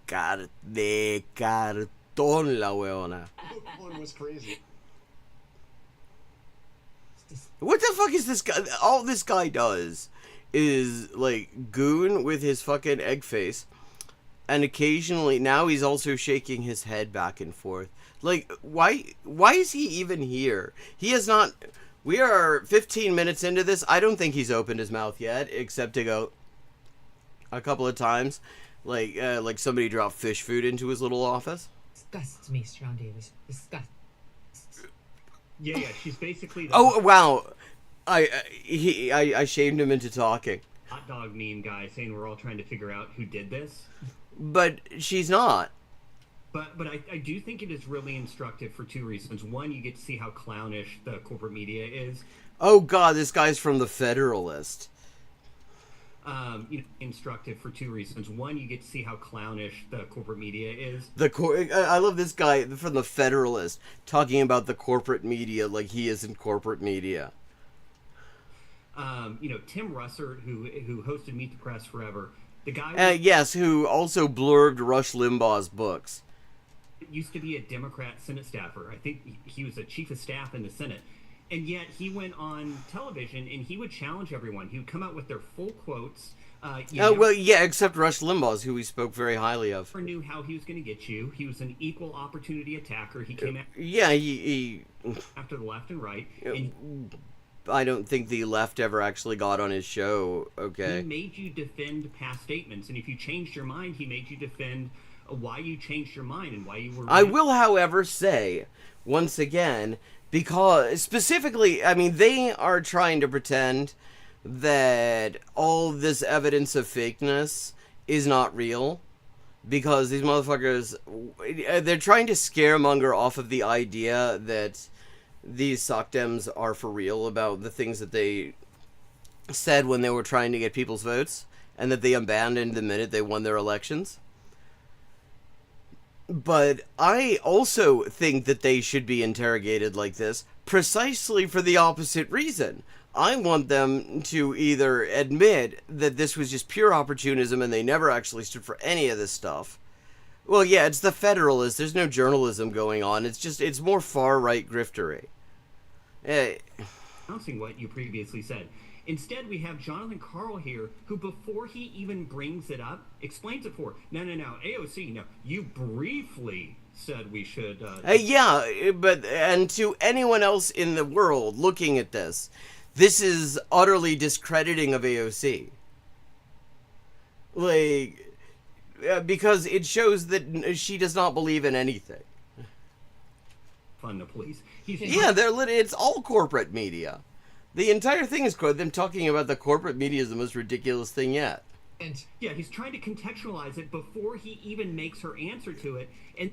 De cartón la weona. Woke one was crazy. What the fuck is this guy? All this guy does is, like, goon with his fucking egg face. And occasionally, now he's also shaking his head back and forth. Like, why is he even here? He has not... We are 15 minutes into this. I don't think he's opened his mouth yet, except to go a couple of times. Like somebody dropped fish food into his little office. Disgusts me, John Davis. Disgusts. Yeah, she's basically... Oh, wow. I shamed him into talking. Hot dog meme guy saying we're all trying to figure out who did this. But she's not. But I do think it is really instructive for two reasons. One, you get to see how clownish the corporate media is. Oh god, this guy's from the Federalist. Instructive for two reasons. One, you get to see how clownish the corporate media is. I love this guy from the Federalist talking about the corporate media like he isn't corporate media. Tim Russert, who hosted Meet the Press forever, the guy... yes, who also blurbed Rush Limbaugh's books. Used to be a Democrat Senate staffer. I think he was a chief of staff in the Senate. And yet he went on television and he would challenge everyone. He would come out with their full quotes. Except Rush Limbaugh's, who we spoke very highly of. Never knew how he was going to get you. He was an equal opportunity attacker. He came out... Yeah, he after the left and right. I don't think the left ever actually got on his show, okay? He made you defend past statements. And if you changed your mind, he made you defend why you changed your mind and why you were... I will, however, say, once again... Because, specifically, I mean, they are trying to pretend that all this evidence of fakeness is not real. Because these motherfuckers, they're trying to scaremonger off of the idea that these SOCDEMs are for real about the things that they said when they were trying to get people's votes. And that they abandoned the minute they won their elections. But I also think that they should be interrogated like this, precisely for the opposite reason. I want them to either admit that this was just pure opportunism and they never actually stood for any of this stuff. Well, yeah, it's the Federalist. There's no journalism going on. It's more far-right griftery. Announcing what you previously said. Instead, we have Jonathan Karl here, who before he even brings it up, explains it for, no, AOC, no, you briefly said we should... and to anyone else in the world looking at this is utterly discrediting of AOC. Because it shows that she does not believe in anything. Fund the police. It's all corporate media. The entire thing is them talking about the corporate media is the most ridiculous thing yet. Yeah, he's trying to contextualize it before he even makes her answer to it. And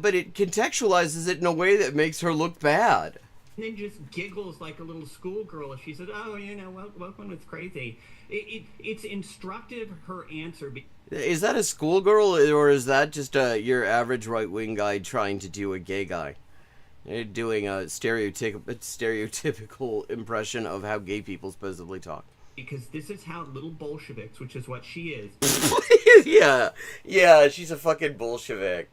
but it contextualizes it in a way that makes her look bad. And then just giggles like a little schoolgirl as she says, welcome, it's crazy. It's instructive, her answer. Is that a schoolgirl, or is that just your average right-wing guy trying to do a gay guy? Doing a stereotypical impression of how gay people supposedly talk. Because this is how little Bolsheviks, which is what she is. yeah, she's a fucking Bolshevik.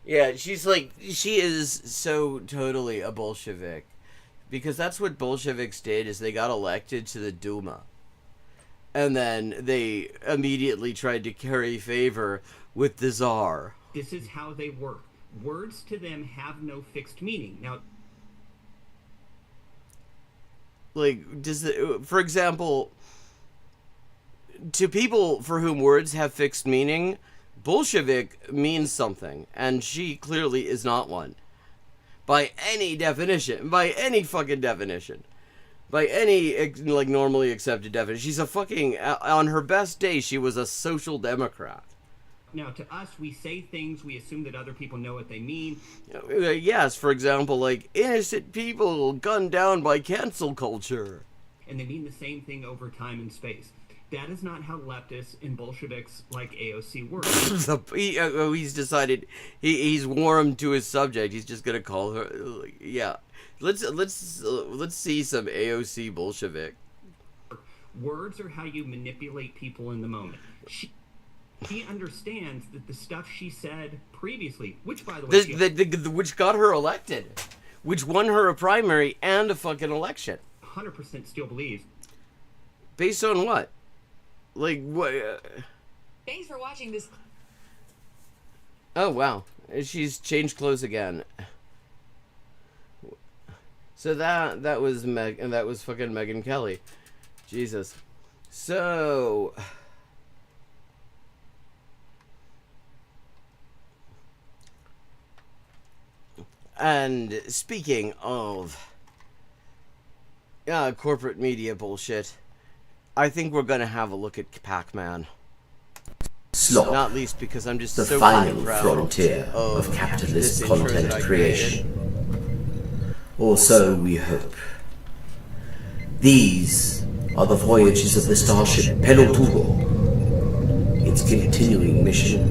Yeah, she is so totally a Bolshevik. Because that's what Bolsheviks did, is they got elected to the Duma. And then they immediately tried to curry favor with the Tsar. This is how they work. Words to them have no fixed meaning. Now, for example, to people for whom words have fixed meaning, Bolshevik means something, and she clearly is not one. by any definition, by any fucking definition, by any like normally accepted definition. She's a fucking, on her best day, she was a social democrat. Now, to us, we say things, we assume that other people know what they mean. Yes, for example, like, innocent people gunned down by cancel culture. And they mean the same thing over time and space. That is not how leftists and Bolsheviks like AOC work. He's decided, he's warmed to his subject. He's just gonna call her, yeah. Let's see some AOC Bolshevik. Words are how you manipulate people in the moment. She understands that the stuff she said previously, which by the way, which got her elected, which won her a primary and a fucking election. 100% still believes. Based on what? Like what? Thanks for watching this. Oh wow, she's changed clothes again. So that was fucking Megyn Kelly. Jesus. So. And speaking of corporate media bullshit, I think we're gonna have a look at Pac-Man. Slop, not least because I'm just the so final proud frontier of capitalist content creation. Or so we hope. These are the voyages of the starship Peloturo. Its continuing mission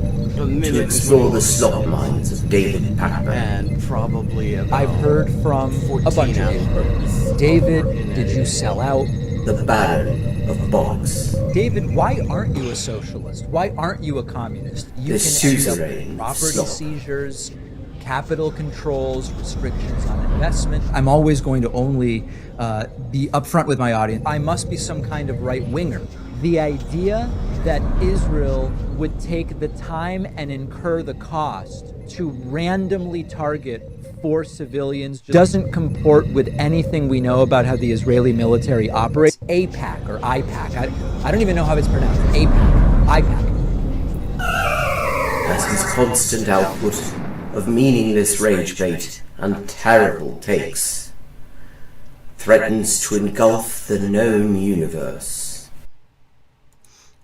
to explore the slop mines of David Pac-Man. And probably about I've heard from a bunch of you. David, did you sell out? The Baron of Box. David, why aren't you a socialist? Why aren't you a communist? You can end up with property seizures, capital controls, restrictions on investment. I'm always going to only be upfront with my audience. I must be some kind of right-winger. The idea that Israel would take the time and incur the cost to randomly target 4 civilians doesn't comport with anything we know about how the Israeli military operates. AIPAC or IPAC. I don't even know how it's pronounced. IPAC. As his constant output of meaningless rage bait and terrible takes threatens to engulf the known universe.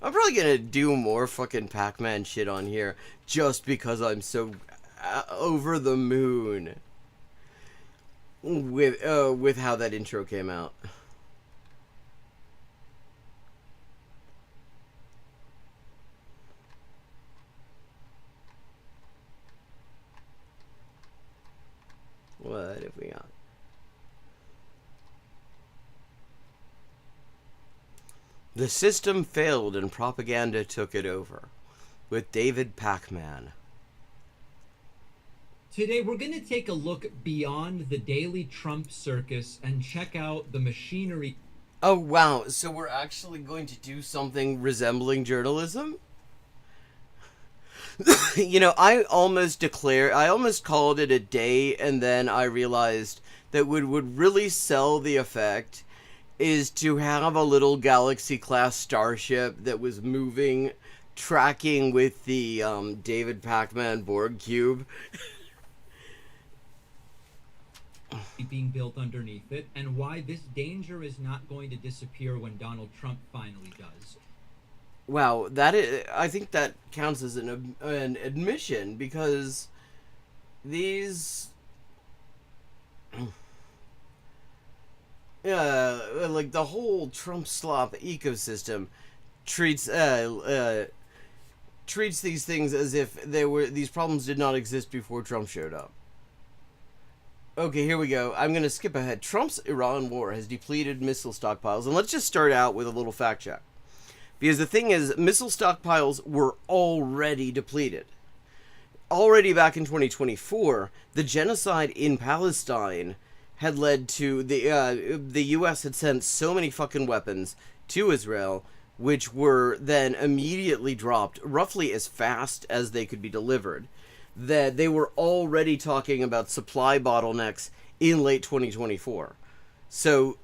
I'm probably gonna do more fucking Pac-Man shit on here just because I'm so over the moon with how that intro came out. What have we got? The system failed and propaganda took it over. With David Pac-Man. Today we're going to take a look beyond the daily Trump circus and check out the machinery. Oh wow, so we're actually going to do something resembling journalism? You know, I almost called it a day, and then I realized that what would really sell the effect is to have a little Galaxy-class starship that was moving, tracking with the David Pac-Man Borg cube. Being built underneath it, and why this danger is not going to disappear when Donald Trump finally does. Wow, I think that counts as an admission, because these like the whole Trump slop ecosystem treats these things as if these problems did not exist before Trump showed up. Okay, here we go. I'm going to skip ahead. Trump's Iran war has depleted missile stockpiles. And let's just start out with a little fact check. Because the thing is, missile stockpiles were already depleted. Already back in 2024, the genocide in Palestine had led to the U.S. had sent so many fucking weapons to Israel, which were then immediately dropped roughly as fast as they could be delivered, that they were already talking about supply bottlenecks in late 2024. So,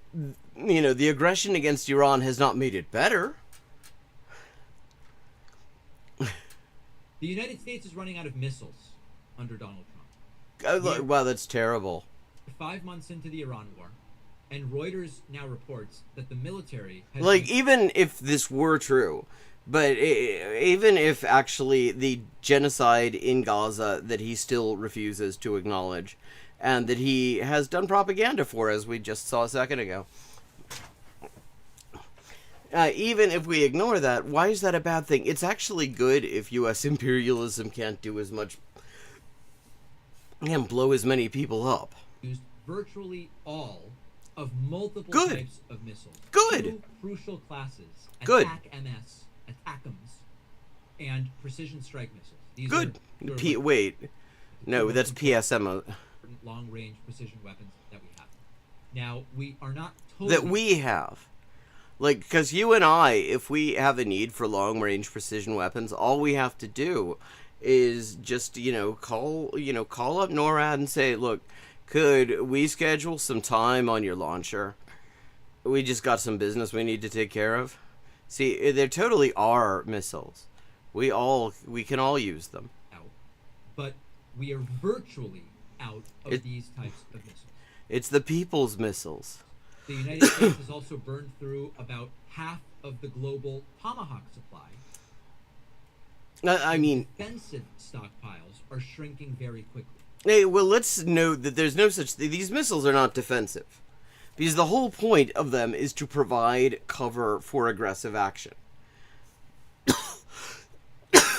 you know, the aggression against Iran has not made it better. The United States is running out of missiles under Donald Trump. Wow, that's terrible. 5 months into the Iran war, and Reuters now reports that the military has Like, even if this were true, but even if actually the genocide in Gaza that he still refuses to acknowledge, and that he has done propaganda for, as we just saw a second ago, even if we ignore that, why is that a bad thing? It's actually good if U.S. imperialism can't do as much and blow as many people up. used virtually all of multiple Good. types of missiles. Good. 2 crucial classes: Good. Attack-MS, Attackams, and precision strike missiles. These Good. are Wait. No, that's PSM. long-range precision weapons that we have. Now, we are not totally... That we have. Like, because you and I, if we have a need for long-range precision weapons, all we have to do is just, call up NORAD and say, look, could we schedule some time on your launcher? We just got some business we need to take care of. See, there totally are missiles. We can all use them. But we are virtually out of these types of missiles. It's the people's missiles. The United States has also burned through about half of the global Tomahawk supply. I mean, defensive stockpiles are shrinking very quickly. Hey, well, let's note that there's no such thing. These missiles are not defensive. Because the whole point of them is to provide cover for aggressive action.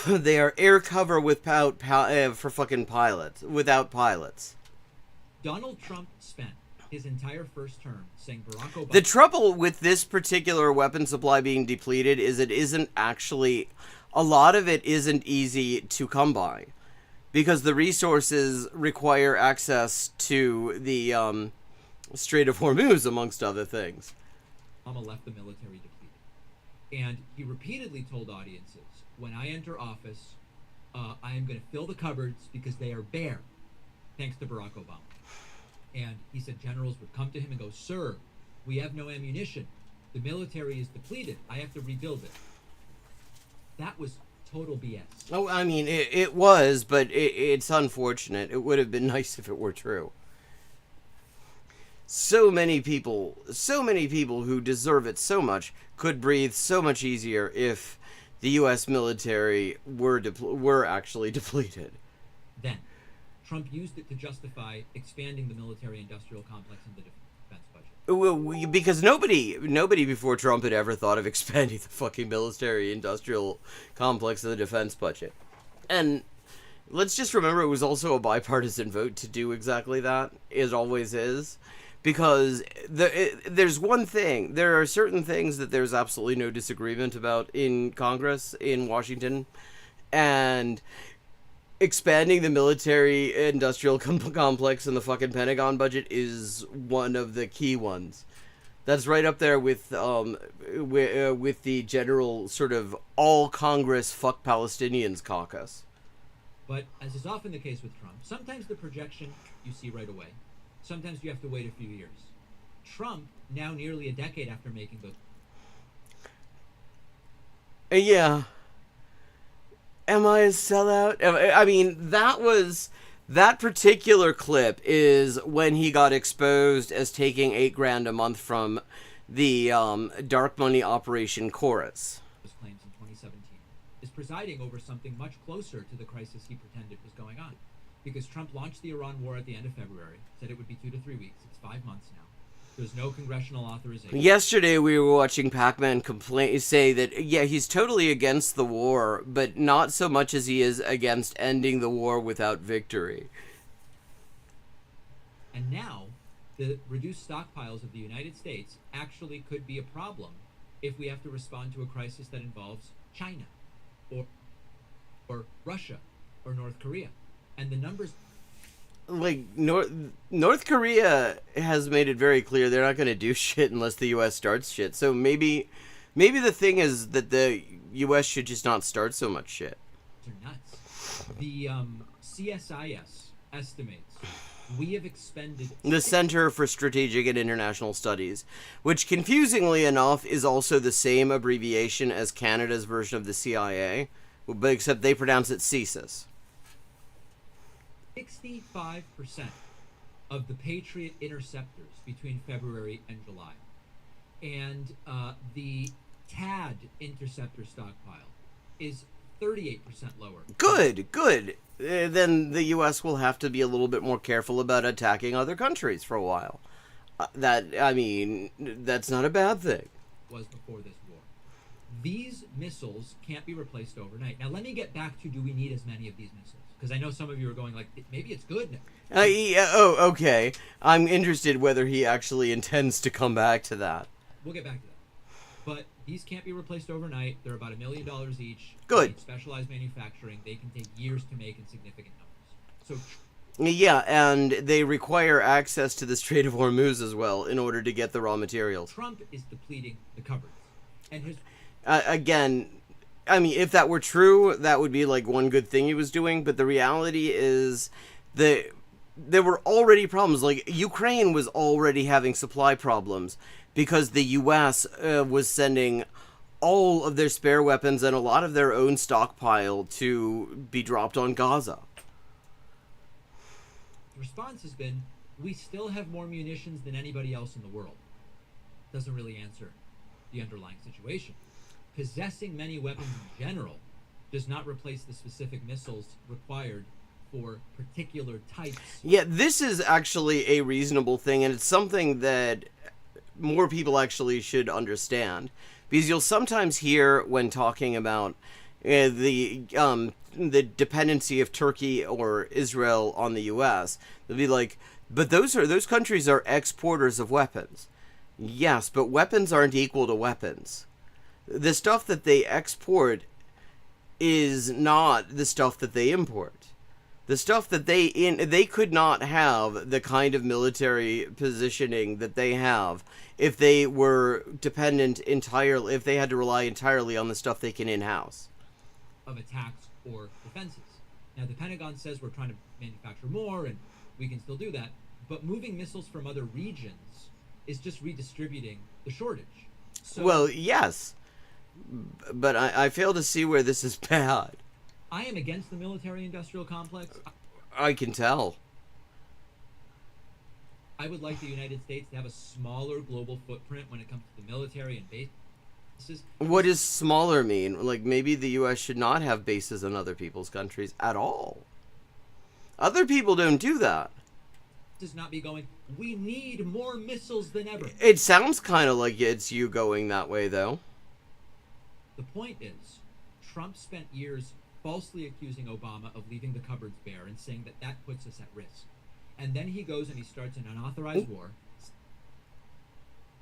They are air cover without for fucking pilots, without pilots. Donald Trump spent his entire first term saying Barack Obama... The trouble with this particular weapon supply being depleted is it isn't actually... A lot of it isn't easy to come by. Because the resources require access to the Strait of Hormuz, amongst other things. Obama left the military depleted. And he repeatedly told audiences, when I enter office, I am going to fill the cupboards because they are bare, thanks to Barack Obama. And he said generals would come to him and go, sir, we have no ammunition. The military is depleted. I have to rebuild it. That was total BS. Oh, I mean, it was, but it's unfortunate. It would have been nice if it were true. So many people who deserve it so much could breathe so much easier if the U.S. military were actually depleted. Then, Trump used it to justify expanding the military-industrial complex in the defense budget. Because nobody before Trump had ever thought of expanding the fucking military-industrial complex of the defense budget. And let's just remember it was also a bipartisan vote to do exactly that. It always is. Because there's one thing. There are certain things that there's absolutely no disagreement about in Congress, in Washington. And expanding the military-industrial complex in the fucking Pentagon budget is one of the key ones. That's right up there with the general sort of all-Congress fuck Palestinians caucus. But, as is often the case with Trump, sometimes the projection you see right away. Sometimes you have to wait a few years. Trump, now nearly a decade after making the... Yeah. Am I a sellout? I mean, that particular clip is when he got exposed as taking $8,000 a month from the dark money operation Chorus. ...his claims in 2017, is presiding over something much closer to the crisis he pretended was going on. Because Trump launched the Iran war at the end of February, said it would be 2 to 3 weeks. It's 5 months now. There's no congressional authorization. Yesterday we were watching Pac-Man say that, yeah, he's totally against the war, but not so much as he is against ending the war without victory. And now, the reduced stockpiles of the United States actually could be a problem if we have to respond to a crisis that involves China, or Russia, or North Korea. And the numbers... Like, North Korea has made it very clear they're not going to do shit unless the U.S. starts shit. So maybe the thing is that the U.S. should just not start so much shit. They're nuts. The CSIS estimates we have expended... The Center for Strategic and International Studies, which confusingly enough is also the same abbreviation as Canada's version of the CIA, but except they pronounce it CSIS. 65% of the Patriot interceptors between February and July. And the TAD interceptor stockpile is 38% lower. Good. Then the U.S. will have to be a little bit more careful about attacking other countries for a while. That's not a bad thing. Was before this war. These missiles can't be replaced overnight. Now, let me get back to, do we need as many of these missiles? Because I know some of you are going like, maybe it's good now. Okay. I'm interested whether he actually intends to come back to that. We'll get back to that. But these can't be replaced overnight. They're about $1 million each. Good. They need specialized manufacturing. They can take years to make in significant numbers. So. Yeah, and they require access to the Strait of Hormuz as well in order to get the raw materials. Trump is depleting the cupboards. And his... Again, if that were true, that would be like one good thing he was doing, but the reality is that there were already problems. Like, Ukraine was already having supply problems because the U.S. Was sending all of their spare weapons and a lot of their own stockpile to be dropped on Gaza. The response has been, we still have more munitions than anybody else in the world. Doesn't really answer the underlying situation. Possessing many weapons in general does not replace the specific missiles required for particular types. Yeah, this is actually a reasonable thing, and it's something that more people actually should understand. Because you'll sometimes hear when talking about the dependency of Turkey or Israel on the U.S., they'll be like, but those countries are exporters of weapons. Yes, but weapons aren't equal to weapons. The stuff that they export is not the stuff that they import. The stuff that they could not have the kind of military positioning that they have if they were dependent entirely, if they had to rely entirely on the stuff they can in-house. Of attacks or defenses. Now, the Pentagon says we're trying to manufacture more, and we can still do that, but moving missiles from other regions is just redistributing the shortage. So, well, yes, but I fail to see where this is bad. I am against the military-industrial complex. I can tell. I would like the United States to have a smaller global footprint when it comes to the military and bases. What does smaller mean? Like, maybe the U.S. should not have bases in other people's countries at all. Other people don't do that. Does not be going, we need more missiles than ever. It sounds kind of like it's you going that way, though. The point is, Trump spent years falsely accusing Obama of leaving the cupboards bare and saying that that puts us at risk. And then he goes and he starts an unauthorized war.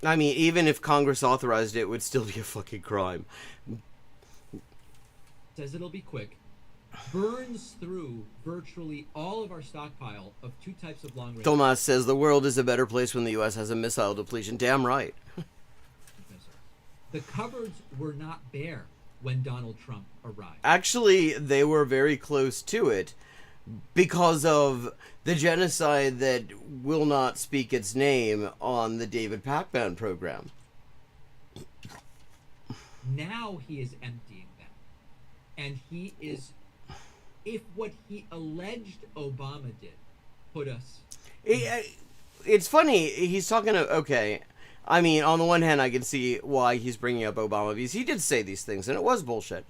I mean, even if Congress authorized it, it would still be a fucking crime. Says it'll be quick. Burns through virtually all of our stockpile of two types of long-range... Tomas says the world is a better place when the U.S. has a missile depletion. Damn right. The cupboards were not bare when Donald Trump arrived. Actually, they were very close to it because of the genocide that will not speak its name on the David Pac-Man program. Now he is emptying them. And he is... If what he alleged Obama did put us... It's funny, he's talking to... Okay, I mean, on the one hand, I can see why he's bringing up Obama, because he did say these things, and it was bullshit.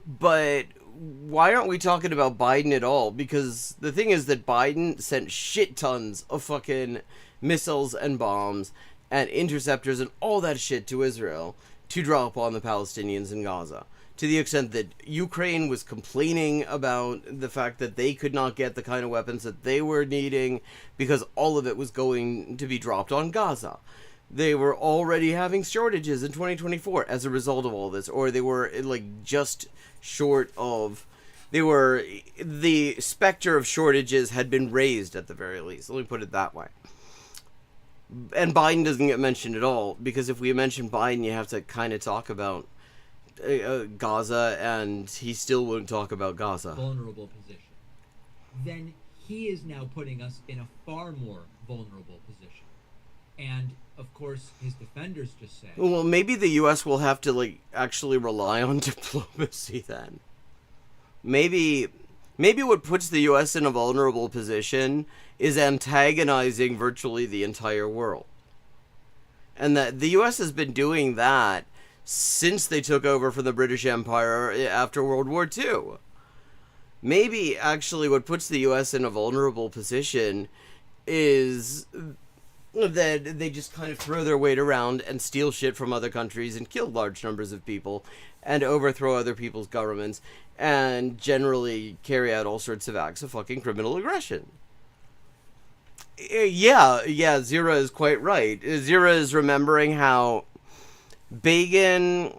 But why aren't we talking about Biden at all? Because the thing is that Biden sent shit tons of fucking missiles and bombs and interceptors and all that shit to Israel to drop on the Palestinians in Gaza. To the extent that Ukraine was complaining about the fact that they could not get the kind of weapons that they were needing because all of it was going to be dropped on Gaza. They were already having shortages in 2024 as a result of all this, or they were like just short of... The specter of shortages had been raised at the very least. Let me put it that way. And Biden doesn't get mentioned at all, because if we mention Biden, you have to kind of talk about Gaza, and he still won't talk about Gaza. Vulnerable position. Then he is now putting us in a far more vulnerable position. And, of course, his defenders just say... Well, maybe the U.S. will have to, like, actually rely on diplomacy then. Maybe maybe what puts the U.S. in a vulnerable position is antagonizing virtually the entire world. And that the U.S. has been doing that since they took over from the British Empire after World War II. Maybe, actually, what puts the U.S. in a vulnerable position is that they just kind of throw their weight around and steal shit from other countries and kill large numbers of people and overthrow other people's governments and generally carry out all sorts of acts of fucking criminal aggression. Yeah, Zira is quite right. Zira is remembering how Begin,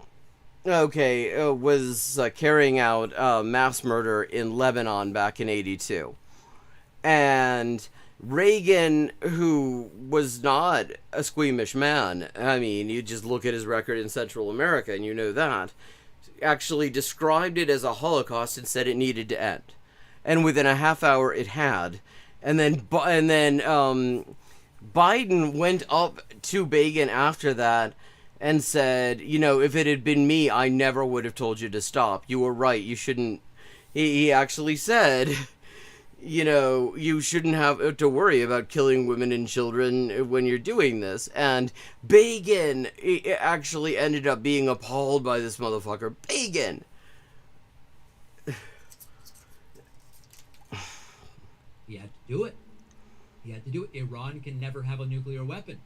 was carrying out mass murder in Lebanon back in '82. And Reagan, who was not a squeamish man, I mean, you just look at his record in Central America and you know that, actually described it as a Holocaust and said it needed to end. And within a half hour it had. And then Biden went up to Begin after that and said, if it had been me, I never would have told you to stop. You were right. You shouldn't. He actually said, you shouldn't have to worry about killing women and children when you're doing this. And Begin actually ended up being appalled by this motherfucker. Begin. He had to do it. Iran can never have a nuclear weapon.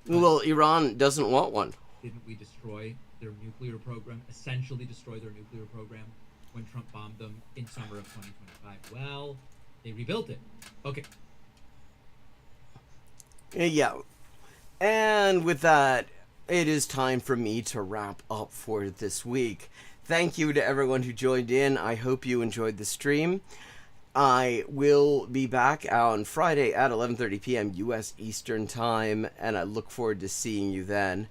Well, Iran doesn't want one. Didn't we destroy their nuclear program, essentially destroy their nuclear program when Trump bombed them in summer of 2025? Well, they rebuilt it. Okay. Yeah. And with that, it is time for me to wrap up for this week. Thank you to everyone who joined in. I hope you enjoyed the stream. I will be back on Friday at 11:30 p.m. U.S. Eastern Time, and I look forward to seeing you then.